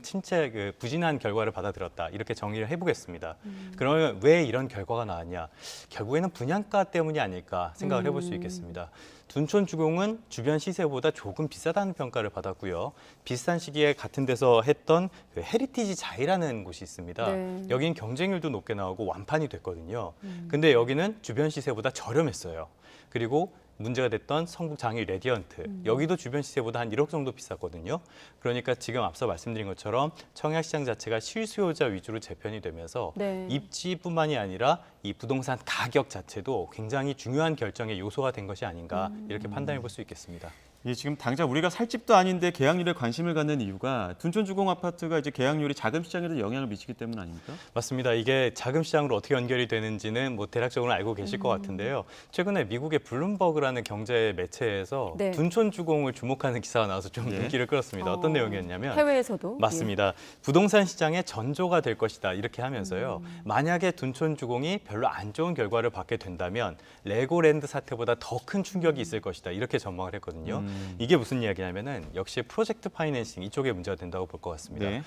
부진한 결과를 받아들였다 이렇게 정의를 해보겠습니다. 그러면 왜 이런 결과가 나왔냐? 결국에는 분양가 때문이 아닐까 생각을 해볼 수 있겠습니다. 둔촌 주공은 주변 시세보다 조금 비싸다는 평가를 받았고요. 비슷한 시기에 같은 데서 했던 그 헤리티지 자이라는 곳이 있습니다. 여기는 경쟁률도 높게 나오고 완판이 됐거든요. 근데 여기는 주변 시세보다 저렴했어요. 그리고 문제가 됐던 성북 장위 레디언트 여기도 주변 시세보다 한 1억 정도 비쌌거든요. 그러니까 지금 앞서 말씀드린 것처럼 청약시장 자체가 실수요자 위주로 재편이 되면서 입지뿐만이 아니라 이 부동산 가격 자체도 굉장히 중요한 결정의 요소가 된 것이 아닌가 이렇게 판단해 볼 수 있겠습니다. 지금 당장 우리가 살 집도 아닌데 계약률에 관심을 갖는 이유가 둔촌주공 아파트가 이제 계약률이 자금 시장에도 영향을 미치기 때문 아닙니까? 맞습니다. 이게 자금 시장으로 어떻게 연결이 되는지는 뭐 대략적으로 알고 계실 것 같은데요. 최근에 미국의 블룸버그라는 경제 매체에서 둔촌주공을 주목하는 기사가 나와서 좀 눈길을 끌었습니다. 어떤 내용이었냐면 해외에서도 맞습니다. 부동산 시장의 전조가 될 것이다 이렇게 하면서요. 만약에 둔촌주공이 별로 안 좋은 결과를 받게 된다면 레고랜드 사태보다 더 큰 충격이 있을 것이다 이렇게 전망을 했거든요. 이게 무슨 이야기냐면은 역시 프로젝트 파이낸싱 이쪽에 문제가 된다고 볼 것 같습니다.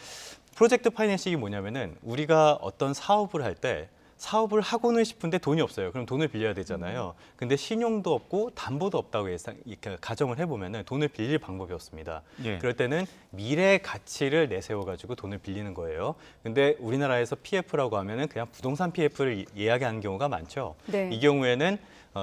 프로젝트 파이낸싱이 뭐냐면은 우리가 어떤 사업을 할 때 사업을 하고는 싶은데 돈이 없어요. 그럼 돈을 빌려야 되잖아요. 근데 신용도 없고 담보도 없다고 이렇게 가정을 해보면은 돈을 빌릴 방법이 없습니다. 그럴 때는 미래 가치를 내세워가지고 돈을 빌리는 거예요. 근데 우리나라에서 PF라고 하면은 그냥 부동산 PF를 이야기하는 경우가 많죠. 이 경우에는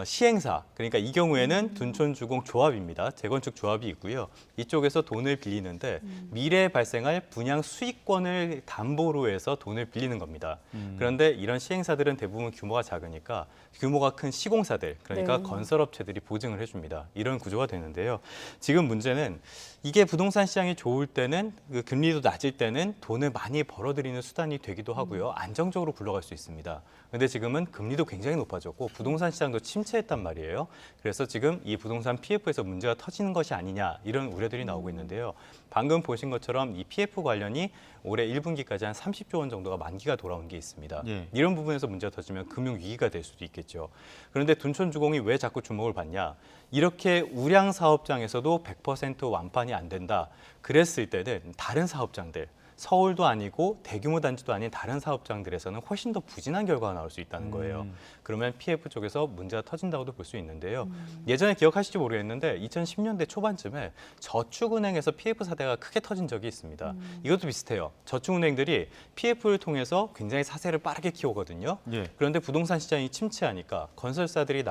시행사, 그러니까 이 경우에는 둔촌주공 조합입니다. 재건축 조합이 있고요. 이쪽에서 돈을 빌리는데 미래에 발생할 분양 수익권을 담보로 해서 돈을 빌리는 겁니다. 그런데 이런 시행사들은 대부분 규모가 작으니까 규모가 큰 시공사들, 그러니까 건설업체들이 보증을 해줍니다. 이런 구조가 되는데요. 지금 문제는 이게 부동산 시장이 좋을 때는 그 금리도 낮을 때는 돈을 많이 벌어들이는 수단이 되기도 하고요. 안정적으로 굴러갈 수 있습니다. 그런데 지금은 금리도 굉장히 높아졌고 부동산 시장도 침체했단 말이에요. 그래서 지금 이 부동산 PF에서 문제가 터지는 것이 아니냐 이런 우려들이 나오고 있는데요. 방금 보신 것처럼 이 PF 관련이 올해 1분기까지 한 30조 원 정도가 만기가 돌아온 게 있습니다. 이런 부분에서 문제가 터지면 금융위기가 될 수도 있겠죠. 그런데 둔촌주공이 왜 자꾸 주목을 받냐? 이렇게 우량 사업장에서도 100% 완판이 안 된다. 그랬을 때는 다른 사업장들, 서울도 아니고 대규모 단지도 아닌 다른 사업장들에서는 훨씬 더 부진한 결과가 나올 수 있다는 거예요. 그러면 PF 쪽에서 문제가 터진다고도 볼 수 있는데요. 예전에 기억하실지 모르겠는데 2010년대 초반쯤에 저축은행에서 PF 사태가 크게 터진 적이 있습니다. 이것도 비슷해요. 저축은행들이 PF를 통해서 굉장히 사세를 빠르게 키우거든요. 그런데 부동산 시장이 침체하니까 건설사들이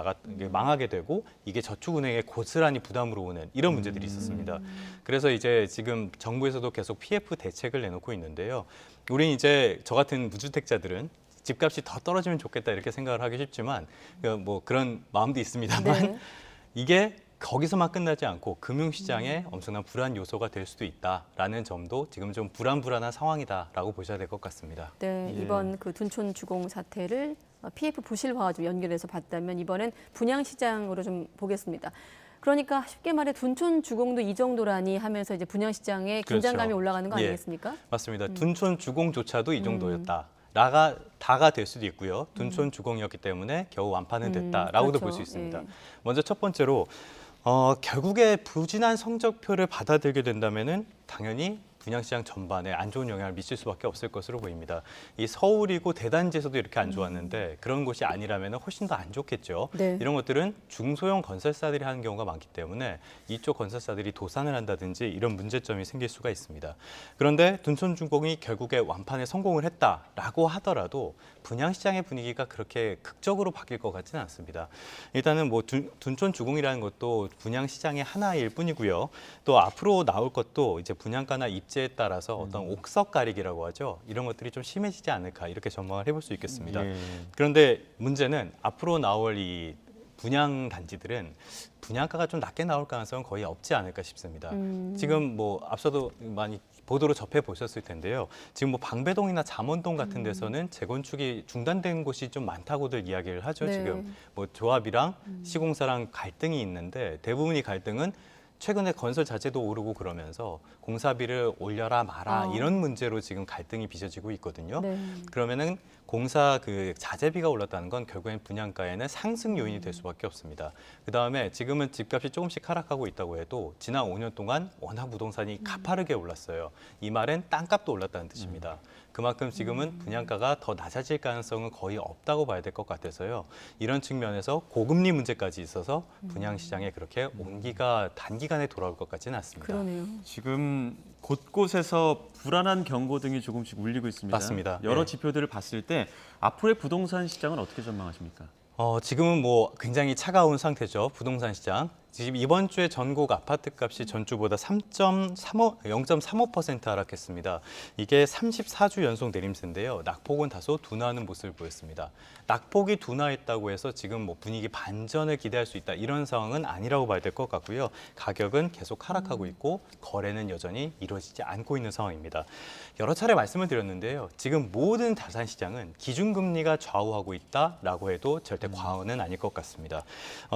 망하게 되고 이게 저축은행에 고스란히 부담으로 오는 이런 문제들이 있었습니다. 그래서 이제 지금 정부에서도 계속 PF 대책을 내놓고 나오고 있는데요. 우린 이제 저 같은 무주택자들은 집값이 더 떨어지면 좋겠다 이렇게 생각을 하기 쉽지만 뭐 그런 마음도 있습니다만 네. 이게 거기서만 끝나지 않고 금융시장에 엄청난 불안 요소가 될 수도 있다라는 점도 지금 좀 불안한 상황이다라고 보셔야 될 것 같습니다. 네, 이번 그 둔촌 주공 사태를 PF 부실화와 좀 연결해서 봤다면 이번엔 분양시장으로 좀 보겠습니다. 그러니까 쉽게 말해 둔촌 주공도 이 정도라니 하면서 이제 분양시장에 긴장감이 그렇죠. 올라가는 거 예, 아니겠습니까? 맞습니다. 둔촌 주공조차도 이 정도였다. 다가 될 수도 있고요. 둔촌 주공이었기 때문에 겨우 완판은 됐다라고도 그렇죠. 볼 수 있습니다. 예. 먼저 첫 번째로 결국에 부진한 성적표를 받아들이게 된다면은 당연히 분양시장 전반에 안 좋은 영향을 미칠 수밖에 없을 것으로 보입니다. 이 서울이고 대단지에서도 이렇게 안 좋았는데 그런 곳이 아니라면 훨씬 더 안 좋겠죠. 네. 이런 것들은 중소형 건설사들이 하는 경우가 많기 때문에 이쪽 건설사들이 도산을 한다든지 이런 문제점이 생길 수가 있습니다. 그런데 둔촌주공이 결국에 완판에 성공을 했다라고 하더라도 분양시장의 분위기가 그렇게 극적으로 바뀔 것 같지는 않습니다. 일단은 뭐 둔촌주공이라는 것도 분양시장의 하나일 뿐이고요. 또 앞으로 나올 것도 이제 분양가나 입지에 따라서 어떤 옥석 가리기라고 하죠. 이런 것들이 좀 심해지지 않을까 이렇게 전망을 해볼 수 있겠습니다. 예. 그런데 문제는 앞으로 나올 이 분양 단지들은 분양가가 좀 낮게 나올 가능성은 거의 없지 않을까 싶습니다. 지금 뭐 앞서도 많이 보도로 접해 보셨을 텐데요. 지금 뭐 방배동이나 잠원동 같은 데서는 재건축이 중단된 곳이 좀 많다고들 이야기를 하죠. 네. 지금 뭐 조합이랑 시공사랑 갈등이 있는데 대부분의 갈등은 최근에 건설 자재도 오르고 그러면서 공사비를 올려라 마라 이런 문제로 지금 갈등이 빚어지고 있거든요. 네. 그러면은 공사 그 자재비가 올랐다는 건 결국엔 분양가에는 상승 요인이 될 수밖에 없습니다. 그다음에 지금은 집값이 조금씩 하락하고 있다고 해도 지난 5년 동안 워낙 부동산이 가파르게 올랐어요. 이 말은 땅값도 올랐다는 뜻입니다. 그만큼 지금은 분양가가 더 낮아질 가능성은 거의 없다고 봐야 될 것 같아서요. 이런 측면에서 고금리 문제까지 있어서 분양시장에 그렇게 온기가 단기간에 돌아올 것 같지는 않습니다. 그러네요. 지금 곳곳에서 불안한 경고등이 조금씩 울리고 있습니다. 맞습니다. 여러 네. 지표들을 봤을 때 앞으로의 부동산 시장은 어떻게 전망하십니까? 지금은 뭐 굉장히 차가운 상태죠. 부동산 시장. 지금 이번 주에 전국 아파트 값이 전주보다 0.35% 하락했습니다. 이게 34주 연속 내림세인데요. 낙폭은 다소 둔화하는 모습을 보였습니다. 낙폭이 둔화했다고 해서 지금 뭐 분위기 반전을 기대할 수 있다 이런 상황은 아니라고 봐야 될 것 같고요. 가격은 계속 하락하고 있고 거래는 여전히 이루어지지 않고 있는 상황입니다. 여러 차례 말씀을 드렸는데요. 지금 모든 자산 시장은 기준금리가 좌우하고 있다라고 해도 절대 과언은 아닐 것 같습니다.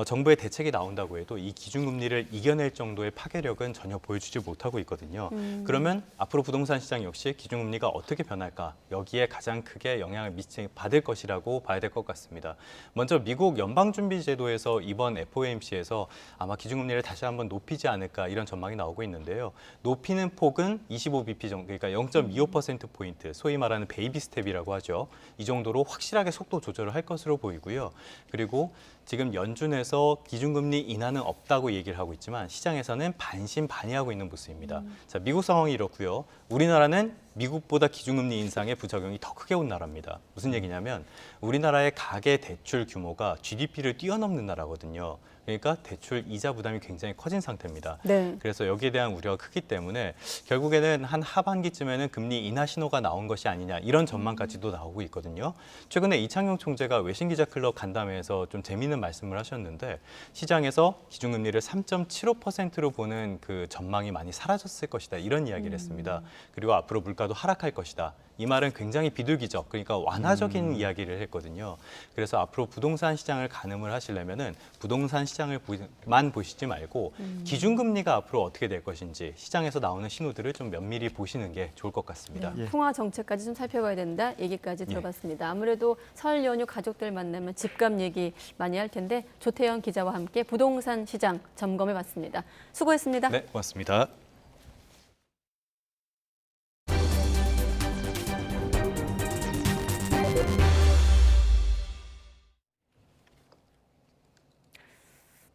정부의 대책이 나온다고 해도 이 기준금리를 이겨낼 정도의 파괴력은 전혀 보여주지 못하고 있거든요. 그러면 앞으로 부동산 시장 역시 기준금리가 어떻게 변할까? 여기에 가장 크게 영향을 받을 것이라고 봐야 될 것 같습니다. 먼저 미국 연방준비제도에서 이번 FOMC에서 아마 기준금리를 다시 한번 높이지 않을까 이런 전망이 나오고 있는데요. 높이는 폭은 25bp 정도, 그러니까 0.25%포인트, 소위 말하는 베이비 스텝이라고 하죠. 이 정도로 확실하게 속도 조절을 할 것으로 보이고요. 그리고 지금 연준에서 기준금리 인하는 없다고 얘기를 하고 있지만 시장에서는 반신반의하고 있는 모습입니다. 자, 미국 상황이 이렇고요. 우리나라는 미국보다 기준금리 인상의 부작용이 더 크게 온 나라입니다. 무슨 얘기냐면 우리나라의 가계 대출 규모가 GDP를 뛰어넘는 나라거든요. 그러니까 대출 이자 부담이 굉장히 커진 상태입니다. 네. 그래서 여기에 대한 우려가 크기 때문에 결국에는 한 하반기쯤에는 금리 인하 신호가 나온 것이 아니냐 이런 전망까지도 나오고 있거든요. 최근에 이창용 총재가 외신기자클럽 간담회에서 좀 재미있는 말씀을 하셨는데 시장에서 기준금리를 3.75%로 보는 그 전망이 많이 사라졌을 것이다 이런 이야기를 했습니다. 그리고 앞으로 물가도 하락할 것이다. 이 말은 굉장히 비둘기적, 그러니까 완화적인 이야기를 했거든요. 그래서 앞으로 부동산 시장을 가늠을 하시려면은 부동산 시장을만 보시지 말고 기준금리가 앞으로 어떻게 될 것인지 시장에서 나오는 신호들을 좀 면밀히 보시는 게 좋을 것 같습니다. 풍화 정책까지 좀 살펴봐야 된다 얘기까지 들어봤습니다. 아무래도 설 연휴 가족들 만나면 집값 얘기 많이 할 텐데 조태현 기자와 함께 부동산 시장 점검해봤습니다. 수고했습니다. 네, 고맙습니다.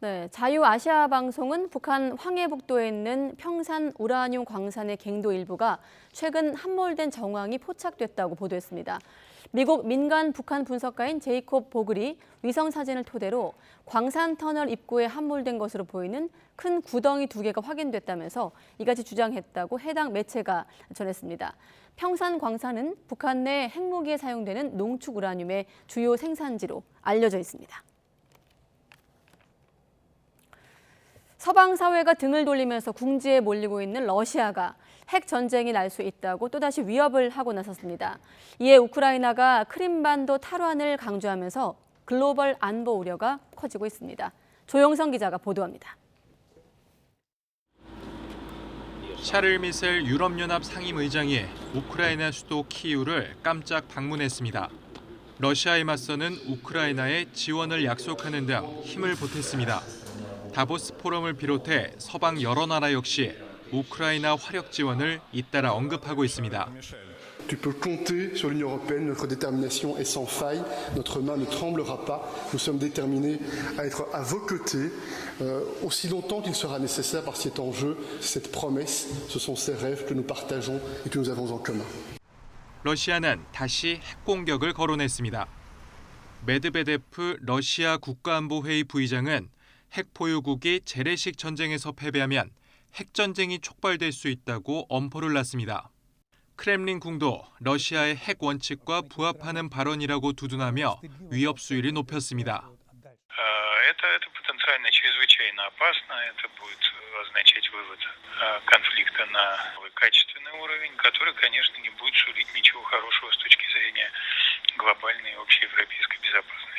네, 자유아시아 방송은 북한 황해북도에 있는 평산 우라늄 광산의 갱도 일부가 최근 함몰된 정황이 포착됐다고 보도했습니다. 미국 민간 북한 분석가인 제이콥 보글이 위성 사진을 토대로 광산 터널 입구에 함몰된 것으로 보이는 큰 구덩이 2개가 확인됐다면서 이같이 주장했다고 해당 매체가 전했습니다. 평산 광산은 북한 내 핵무기에 사용되는 농축 우라늄의 주요 생산지로 알려져 있습니다. 서방 사회가 등을 돌리면서 궁지에 몰리고 있는 러시아가 핵 전쟁이 날 수 있다고 또다시 위협을 하고 나섰습니다. 이에 우크라이나가 크림반도 탈환을 강조하면서 글로벌 안보 우려가 커지고 있습니다. 조영성 기자가 보도합니다. 샤를 미셀 유럽연합 상임의장이 우크라이나 수도 키이우를 깜짝 방문했습니다. 러시아에 맞서는 우크라이나에 지원을 약속하는 등 힘을 보탰습니다. 다보스 포럼을 비롯해 서방 여러 나라 역시 우크라이나 화력 지원을 잇따라 언급하고 있습니다. Tu peux compter sur l'Union européenne, notre détermination est sans faille, notre main ne tremblera pas, nous sommes déterminés à être à vos côtés aussi longtemps qu'il sera nécessaire parce qu'il est en jeu cette promesse, ce sont ces rêves que nous partageons et que nous avons en commun. 러시아는 다시 핵 공격을 거론했습니다. 메드베데프 러시아 국가안보회의 부의장은 핵 보유국이 재래식 전쟁에서 패배하면 핵전쟁이 촉발될 수 있다고 엄포를 놨습니다. 크렘린궁도 러시아의 핵 원칙과 부합하는 발언이라고 두둔하며 위협 수위를 높였습니다. Это потенциально чрезвычайно опасно. Это будет означать вывод конфликта на качественный уровень, который, конечно, не будет сулить ничего хорошего с точки зрения глобальной общей европейской безопасности.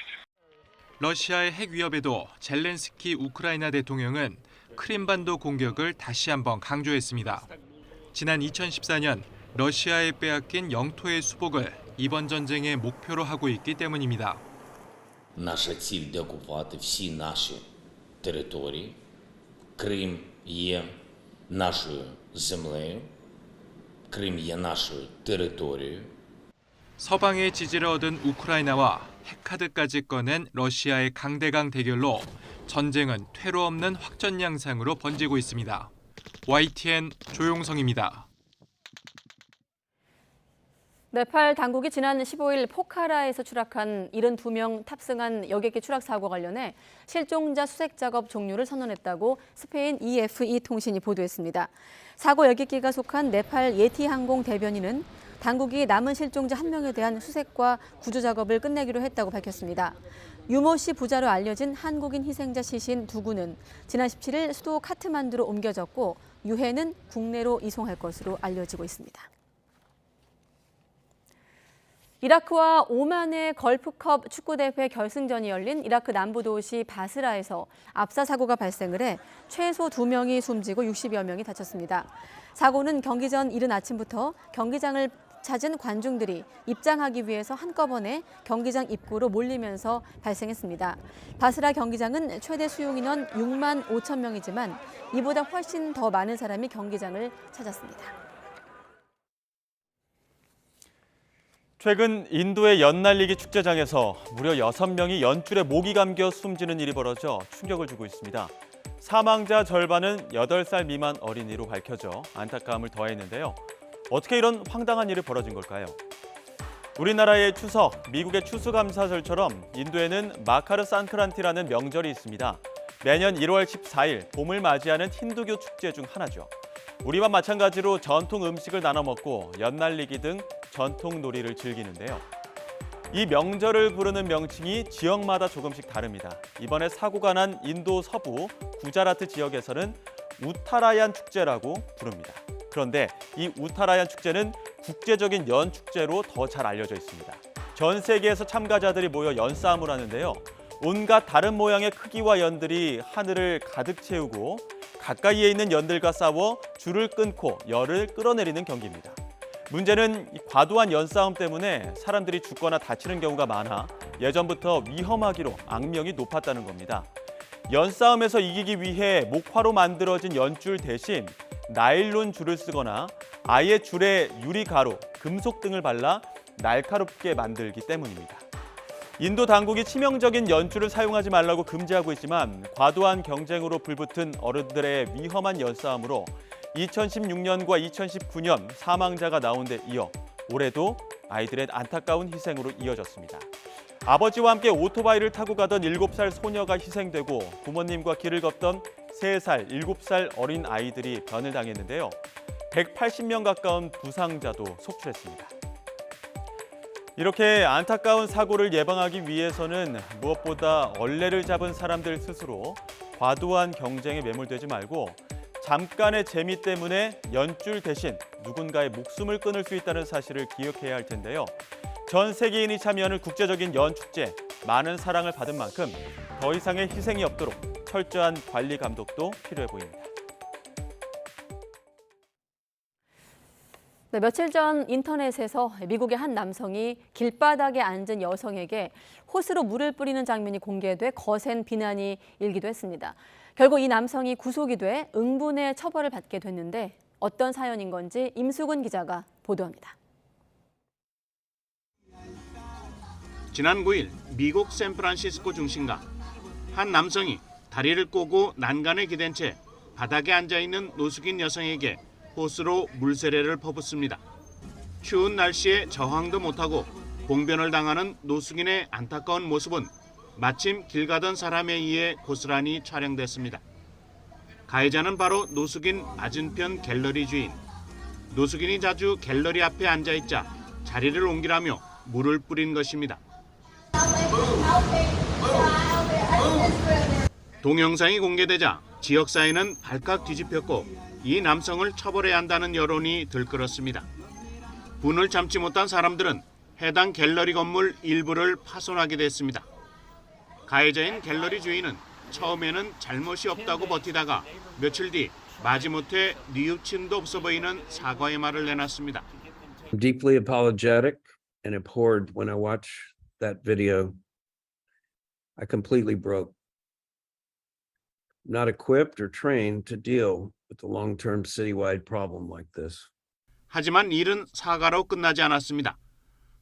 러시아의 핵 위협에도 젤렌스키 우크라이나 대통령은 크림반도 공격을 다시 한번 강조했습니다. 지난 2014년 러시아에 빼앗긴 영토의 수복을 이번 전쟁의 목표로 하고 있기 때문입니다. Наша ціль – деокупувати всі наші території. Крим є нашою землею. Крим є нашою територією. 서방의 지지를 얻은 우크라이나와 핵카드까지 꺼낸 러시아의 강대강 대결로 전쟁은 퇴로 없는 확전 양상으로 번지고 있습니다. YTN 조용성입니다. 네팔 당국이 지난 15일 포카라에서 추락한 72명 탑승한 여객기 추락 사고와 관련해 실종자 수색 작업 종료를 선언했다고 스페인 EFE 통신이 보도했습니다. 사고 여객기가 속한 네팔 예티항공 대변인은 당국이 남은 실종자 1명에 대한 수색과 구조 작업을 끝내기로 했다고 밝혔습니다. 유모 씨 부자로 알려진 한국인 희생자 시신 2구는 지난 17일 수도 카트만두로 옮겨졌고 유해는 국내로 이송할 것으로 알려지고 있습니다. 이라크와 오만의 걸프컵 축구대회 결승전이 열린 이라크 남부 도시 바스라에서 압사 사고가 발생을 해 최소 2명이 숨지고 60여 명이 다쳤습니다. 사고는 경기 전 이른 아침부터 경기장을 찾은 관중들이 입장하기 위해서 한꺼번에 경기장 입구로 몰리면서 발생했습니다. 바스라 경기장은 최대 수용 인원 6만 5천 명이지만 이보다 훨씬 더 많은 사람이 경기장을 찾았습니다. 최근 인도의 연날리기 축제장에서 무려 6명이 연줄에 목이 감겨 숨지는 일이 벌어져 충격을 주고 있습니다. 사망자 절반은 8살 미만 어린이로 밝혀져 안타까움을 더했는데요. 어떻게 이런 황당한 일이 벌어진 걸까요? 우리나라의 추석, 미국의 추수감사절처럼 인도에는 마카르 산크란티라는 명절이 있습니다. 매년 1월 14일 봄을 맞이하는 힌두교 축제 중 하나죠. 우리와 마찬가지로 전통 음식을 나눠 먹고 연날리기 등 전통 놀이를 즐기는데요. 이 명절을 부르는 명칭이 지역마다 조금씩 다릅니다. 이번에 사고가 난 인도 서부 구자라트 지역에서는 우타라얀 축제라고 부릅니다. 그런데 이 우타라얀 축제는 국제적인 연 축제로 더 잘 알려져 있습니다. 전 세계에서 참가자들이 모여 연싸움을 하는데요. 온갖 다른 모양의 크기와 연들이 하늘을 가득 채우고 가까이에 있는 연들과 싸워 줄을 끊고 열을 끌어내리는 경기입니다. 문제는 과도한 연싸움 때문에 사람들이 죽거나 다치는 경우가 많아 예전부터 위험하기로 악명이 높았다는 겁니다. 연싸움에서 이기기 위해 목화로 만들어진 연줄 대신 나일론 줄을 쓰거나 아예 줄에 유리가루, 금속 등을 발라 날카롭게 만들기 때문입니다. 인도 당국이 치명적인 연줄을 사용하지 말라고 금지하고 있지만 과도한 경쟁으로 불붙은 어른들의 위험한 연싸움으로 2016년과 2019년 사망자가 나온 데 이어 올해도 아이들의 안타까운 희생으로 이어졌습니다. 아버지와 함께 오토바이를 타고 가던 7살 소녀가 희생되고 부모님과 길을 걷던 3살, 7살 어린 아이들이 변을 당했는데요. 180명 가까운 부상자도 속출했습니다. 이렇게 안타까운 사고를 예방하기 위해서는 무엇보다 얼레를 잡은 사람들 스스로 과도한 경쟁에 매몰되지 말고 잠깐의 재미 때문에 연줄 대신 누군가의 목숨을 끊을 수 있다는 사실을 기억해야 할 텐데요. 전 세계인이 참여하는 국제적인 연축제, 많은 사랑을 받은 만큼 더 이상의 희생이 없도록 철저한 관리 감독도 필요해 보입니다. 네, 며칠 전 인터넷에서 미국의 한 남성이 길바닥에 앉은 여성에게 호스로 물을 뿌리는 장면이 공개돼 거센 비난이 일기도 했습니다. 결국 이 남성이 구속이 돼 응분의 처벌을 받게 됐는데 어떤 사연인 건지 임수근 기자가 보도합니다. 지난 9일 미국 샌프란시스코 중심가 한 남성이 다리를 꼬고 난간에 기댄 채 바닥에 앉아있는 노숙인 여성에게 호스로 물세례를 퍼붓습니다. 추운 날씨에 저항도 못하고 봉변을 당하는 노숙인의 안타까운 모습은 마침 길 가던 사람에 의해 고스란히 촬영됐습니다. 가해자는 바로 노숙인 맞은편 갤러리 주인. 노숙인이 자주 갤러리 앞에 앉아있자 자리를 옮기라며 물을 뿌린 것입니다. 동영상이 공개되자 지역사회는 발칵 뒤집혔고 이 남성을 처벌해야 한다는 여론이 들끓었습니다. 분을 참지 못한 사람들은 해당 갤러리 건물 일부를 파손하게 됐습니다. 가해자인 갤러리 주인은 처음에는 잘못이 없다고 버티다가 며칠 뒤 마지못해 뉘우침도 없어 보이는 사과의 말을 내놨습니다. I'm deeply apologetic and abhorred when I watched that video. I completely broke. I'm not equipped or trained to deal with a long-term citywide problem like this. 하지만 일은 사과로 끝나지 않았습니다.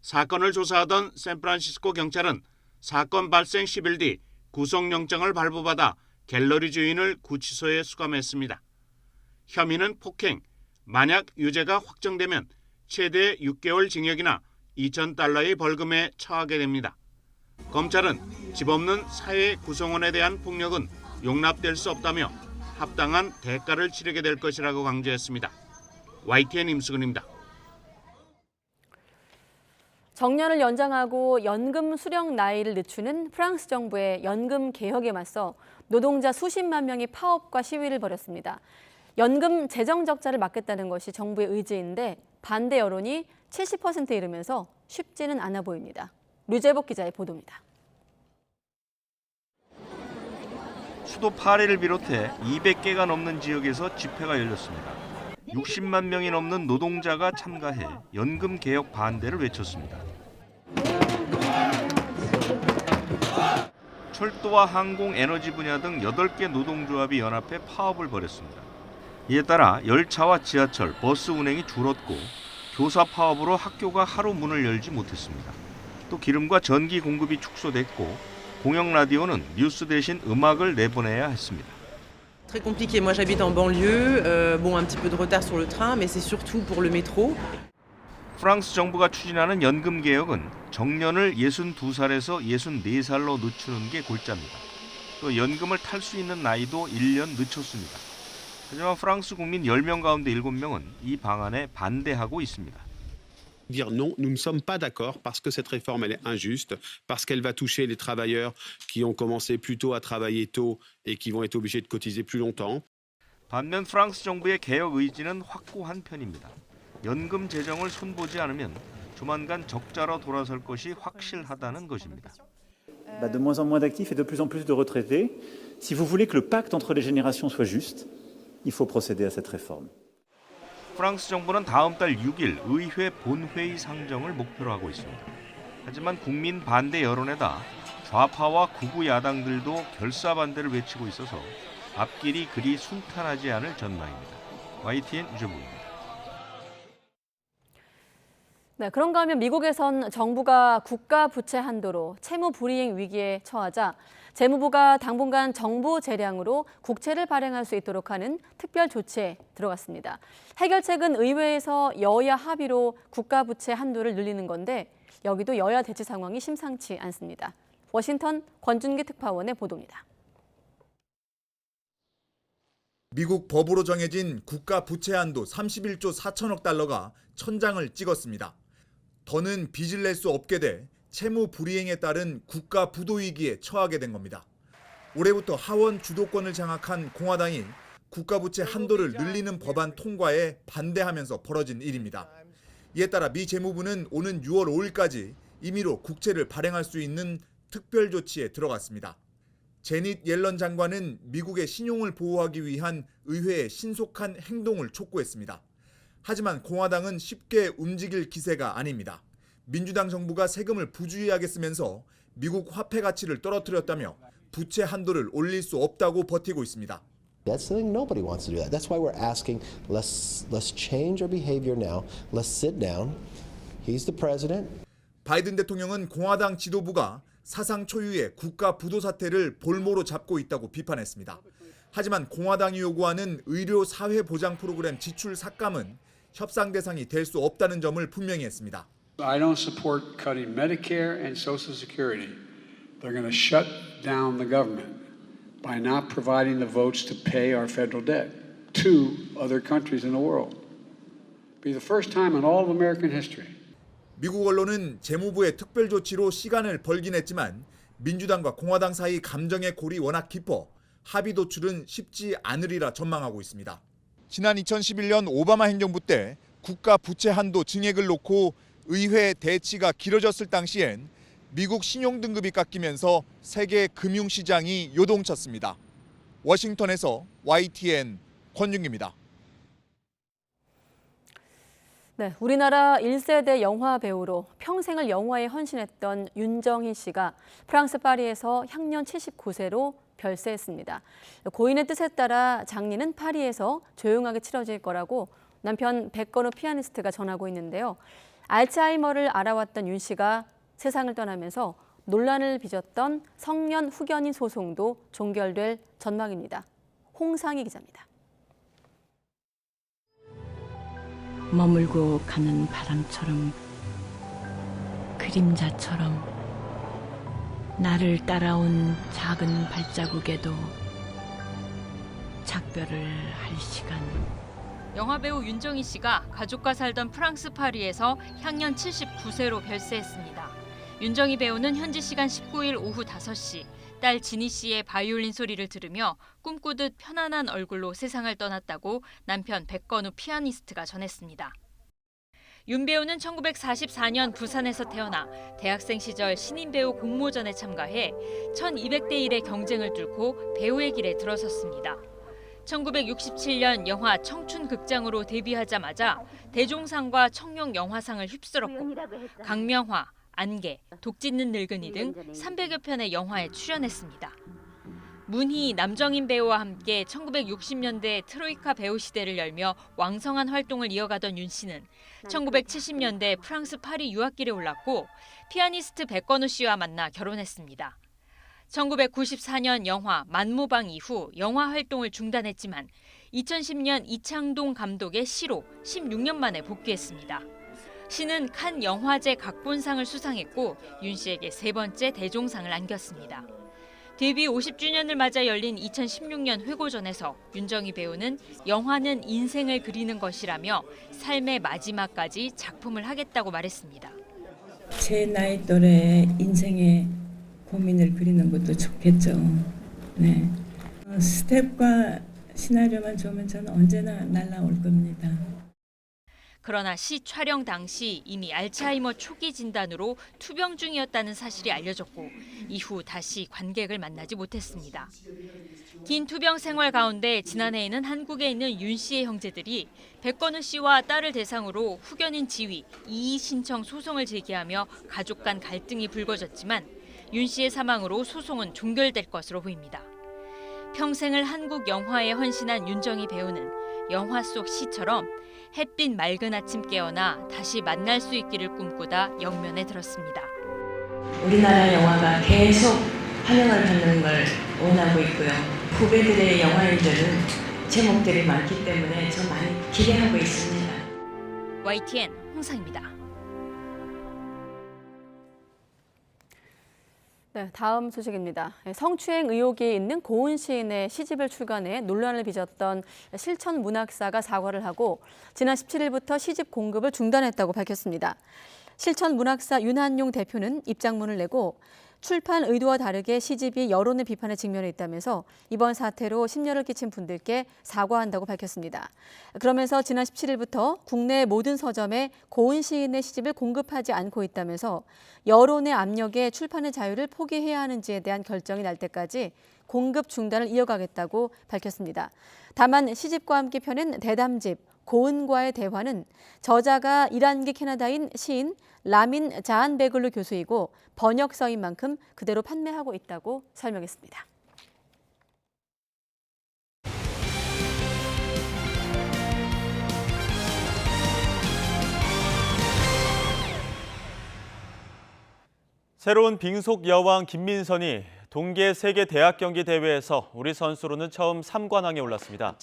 사건을 조사하던 샌프란시스코 경찰은 사건 발생 10일 뒤 구속영장을 발부받아 갤러리 주인을 구치소에 수감했습니다. 혐의는 폭행, 만약 유죄가 확정되면 최대 6개월 징역이나 $2,000의 벌금에 처하게 됩니다. 검찰은 집 없는 사회 구성원에 대한 폭력은 용납될 수 없다며 합당한 대가를 치르게 될 것이라고 강조했습니다. YTN 임수근입니다. 정년을 연장하고 연금 수령 나이를 늦추는 프랑스 정부의 연금 개혁에 맞서 노동자 수십만 명이 파업과 시위를 벌였습니다. 연금 재정 적자를 막겠다는 것이 정부의 의지인데 반대 여론이 70%에 이르면서 쉽지는 않아 보입니다. 류재복 기자의 보도입니다. 수도 파리를 비롯해 200개가 넘는 지역에서 집회가 열렸습니다. 60만 명이 넘는 노동자가 참가해 연금 개혁 반대를 외쳤습니다. 철도와 항공, 에너지 분야 등 8개 노동조합이 연합해 파업을 벌였습니다. 이에 따라 열차와 지하철, 버스 운행이 줄었고 교사 파업으로 학교가 하루 문을 열지 못했습니다. 또 기름과 전기 공급이 축소됐고 공영 라디오는 뉴스 대신 음악을 내보내야 했습니다. Très compliqué. Moi j'habite en banlieue. Bon, un petit peu de retard sur le train, mais c'est surtout pour le métro. 프랑스 정부가 추진하는 연금 개혁은 정년을 62살에서 64살로 늦추는 게 골자입니다. 또 연금을 탈 수 있는 나이도 1년 늦췄습니다. 하지만 프랑스 국민 10명 가운데 7명은 이 방안에 반대하고 있습니다. Dire non, nous ne sommes pas d'accord parce que cette réforme elle est injuste, parce qu'elle va toucher les travailleurs qui ont commencé plus tôt à travailler tôt et qui vont être obligés de cotiser plus longtemps. 반면 프랑스 정부의 개혁 의지는 확고한 편입니다. 연금 재정을 손보지 않으면 조만간 적자로 돌아설 것이 확실하다는 것입니다. De moins en moins d'actifs et de plus en plus de retraités. Si vous voulez que le pacte entre les générations soit juste, il faut procéder à cette réforme. 프랑스 정부는 다음 달 6일 의회 본회의 상정을 목표로 하고 있습니다. 하지만 국민 반대 여론에다 좌파와 극우 야당들도 결사 반대를 외치고 있어서 앞길이 그리 순탄하지 않을 전망입니다. YTN 유재복입니다. 네, 그런가 하면 미국에선 정부가 국가 부채 한도로 채무 불이행 위기에 처하자 재무부가 당분간 정부 재량으로 국채를 발행할 수 있도록 하는 특별 조치에 들어갔습니다. 해결책은 의회에서 여야 합의로 국가 부채 한도를 늘리는 건데 여기도 여야 대치 상황이 심상치 않습니다. 워싱턴 권준기 특파원의 보도입니다. 미국 법으로 정해진 국가 부채 한도 31조 4천억 달러가 천장을 찍었습니다. 더는 빚을 낼 수 없게 돼 채무 불이행에 따른 국가 부도 위기에 처하게 된 겁니다. 올해부터 하원 주도권을 장악한 공화당이 국가 부채 한도를 늘리는 법안 통과에 반대하면서 벌어진 일입니다. 이에 따라 미 재무부는 오는 6월 5일까지 임의로 국채를 발행할 수 있는 특별 조치에 들어갔습니다. 제닛 옐런 장관은 미국의 신용을 보호하기 위한 의회의 신속한 행동을 촉구했습니다. 하지만 공화당은 쉽게 움직일 기세가 아닙니다. 민주당 정부가 세금을 부주의하게 쓰면서 미국 화폐 가치를 떨어뜨렸다며 부채 한도를 올릴 수 없다고 버티고 있습니다. That's something nobody wants to do that. That's why we're asking, let's change our behavior now. Let's sit down. He's the president. 바이든 대통령은 공화당 지도부가 사상 초유의 국가 부도 사태를 볼모로 잡고 있다고 비판했습니다. 하지만 공화당이 요구하는 의료 사회 보장 프로그램 지출 삭감은 협상 대상이 될 수 없다는 점을 분명히 했습니다. I don't support cutting Medicare and Social Security. They're going to shut down the government by not providing the votes to pay our federal debt to other countries in the world. It'll be the first time in all of American history. 미국 언론은 재무부의 특별 조치로 시간을 벌긴 했지만 민주당과 공화당 사이 감정의 골이 워낙 깊어 합의 도출은 쉽지 않으리라 전망하고 있습니다. 지난 2011년 오바마 행정부 때 국가 부채 한도 증액을 놓고 의회 대치가 길어졌을 당시엔 미국 신용등급이 깎이면서 세계 금융시장이 요동쳤습니다. 워싱턴에서 YTN 권준기입니다. 네, 우리나라 1세대 영화 배우로 평생을 영화에 헌신했던 윤정희 씨가 프랑스 파리에서 향년 79세로 별세했습니다. 고인의 뜻에 따라 장례는 파리에서 조용하게 치러질 거라고 남편 백건우 피아니스트가 전하고 있는데요. 알츠하이머를 알아왔던 윤 씨가 세상을 떠나면서 논란을 빚었던 성년 후견인 소송도 종결될 전망입니다. 홍상희 기자입니다. 머물고 가는 바람처럼 그림자처럼 나를 따라온 작은 발자국에도 작별을 할 시간. 영화배우 윤정희 씨가 가족과 살던 프랑스 파리에서 향년 79세로 별세했습니다. 윤정희 배우는 현지 시간 19일 오후 5시 딸 지니 씨의 바이올린 소리를 들으며 꿈꾸듯 편안한 얼굴로 세상을 떠났다고 남편 백건우 피아니스트가 전했습니다. 윤 배우는 1944년 부산에서 태어나 대학생 시절 신인 배우 공모전에 참가해 1200대 1의 경쟁을 뚫고 배우의 길에 들어섰습니다. 1967년 영화 청춘극장으로 데뷔하자마자 대종상과 청룡 영화상을 휩쓸었고 강명화, 안개, 독짓는 늙은이 등 300여 편의 영화에 출연했습니다. 문희, 남정인 배우와 함께 1960년대 트로이카 배우 시대를 열며 왕성한 활동을 이어가던 윤 씨는 1970년대 프랑스 파리 유학길에 올랐고 피아니스트 백건우 씨와 만나 결혼했습니다. 1994년 영화 만모방 이후 영화 활동을 중단했지만 2010년 이창동 감독의 시로 16년 만에 복귀했습니다. 시는 칸 영화제 각본상을 수상했고 윤 씨에게 3번째 대종상을 안겼습니다. 데뷔 50주년을 맞아 열린 2016년 회고전에서 윤정희 배우는 영화는 인생을 그리는 것이라며 삶의 마지막까지 작품을 하겠다고 말했습니다. 제 나이 또래 인생의 고민을 그리는 것도 좋겠죠. 네. 스텝과 시나리오만 좋으면 저는 언제나 날아올 겁니다. 그러나 시 촬영 당시 이미 알츠하이머 초기 진단으로 투병 중이었다는 사실이 알려졌고 이후 다시 관객을 만나지 못했습니다. 긴 투병 생활 가운데 지난해에는 한국에 있는 윤 씨의 형제들이 백건우 씨와 딸을 대상으로 후견인 지위, 이의 신청 소송을 제기하며 가족 간 갈등이 불거졌지만 윤 씨의 사망으로 소송은 종결될 것으로 보입니다. 평생을 한국 영화에 헌신한 윤정희 배우는 영화 속 시처럼 햇빛 맑은 아침 깨어나 다시 만날 수 있기를 꿈꾸다 영면에 들었습니다. 우리나라 영화가 계속 환영을 받는 걸 원하고 있고요. 후배들의 영화인들은 제목들이 많기 때문에 저 많이 기대하고 있습니다. YTN 홍상입니다. 네, 다음 소식입니다. 성추행 의혹이 있는 고은 시인의 시집을 출간해 논란을 빚었던 실천 문학사가 사과를 하고 지난 17일부터 시집 공급을 중단했다고 밝혔습니다. 실천 문학사 윤한용 대표는 입장문을 내고 출판 의도와 다르게 시집이 여론의 비판에 직면해 있다면서 이번 사태로 심려를 끼친 분들께 사과한다고 밝혔습니다. 그러면서 지난 17일부터 국내 모든 서점에 고은 시인의 시집을 공급하지 않고 있다면서 여론의 압력에 출판의 자유를 포기해야 하는지에 대한 결정이 날 때까지 공급 중단을 이어가겠다고 밝혔습니다. 다만 시집과 함께 펴낸 대담집 고은과의 대화는 저자가 이란계 캐나다인 시인 라민 자한베글루 교수이고 번역서인 만큼 그대로 판매하고 있다고 설명했습니다. 새로운 빙속 여왕 김민선이 동계 세계 대학 경기 대회에서 우리 선수로는 처음 3관왕에 올랐습니다.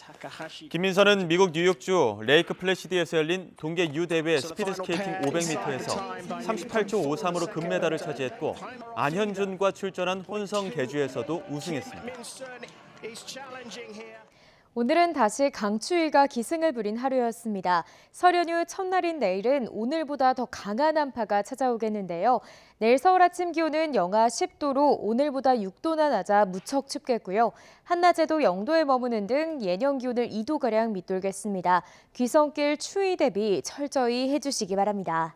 김민선은 미국 뉴욕주 레이크 플래시드에서 열린 동계 U 대회 스피드 스케이팅 500m에서 38초 53으로 금메달을 차지했고 안현준과 출전한 혼성 계주에서도 우승했습니다. 오늘은 다시 강추위가 기승을 부린 하루였습니다. 설 연휴 첫날인 내일은 오늘보다 더 강한 한파가 찾아오겠는데요. 내일 서울 아침 기온은 영하 10도로 오늘보다 6도나 낮아 무척 춥겠고요. 한낮에도 0도에 머무는 등 예년 기온을 2도가량 밑돌겠습니다. 귀성길 추위 대비 철저히 해주시기 바랍니다.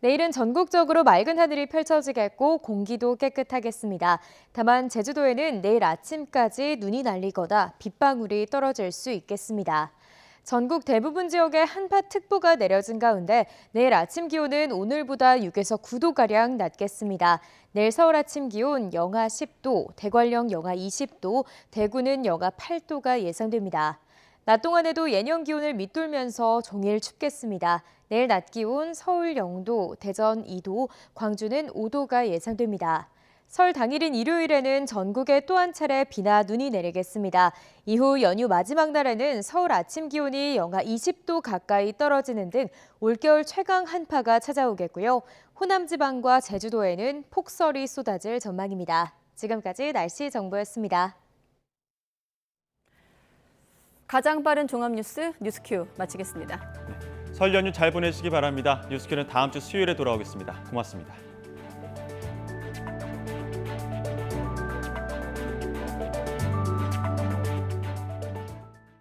내일은 전국적으로 맑은 하늘이 펼쳐지겠고 공기도 깨끗하겠습니다. 다만 제주도에는 내일 아침까지 눈이 날리거나 빗방울이 떨어질 수 있겠습니다. 전국 대부분 지역에 한파특보가 내려진 가운데 내일 아침 기온은 오늘보다 6에서 9도가량 낮겠습니다. 내일 서울 아침 기온 영하 10도, 대관령 영하 20도, 대구는 영하 8도가 예상됩니다. 낮 동안에도 예년 기온을 밑돌면서 종일 춥겠습니다. 내일 낮 기온 서울 0도, 대전 2도, 광주는 5도가 예상됩니다. 설 당일인 일요일에는 전국에 또 한 차례 비나 눈이 내리겠습니다. 이후 연휴 마지막 날에는 서울 아침 기온이 영하 20도 가까이 떨어지는 등 올겨울 최강 한파가 찾아오겠고요. 호남 지방과 제주도에는 폭설이 쏟아질 전망입니다. 지금까지 날씨 정보였습니다. 가장 빠른 종합뉴스 뉴스큐 마치겠습니다. 설 연휴 잘 보내시기 바랍니다. 뉴스큐는 다음 주 수요일에 돌아오겠습니다. 고맙습니다.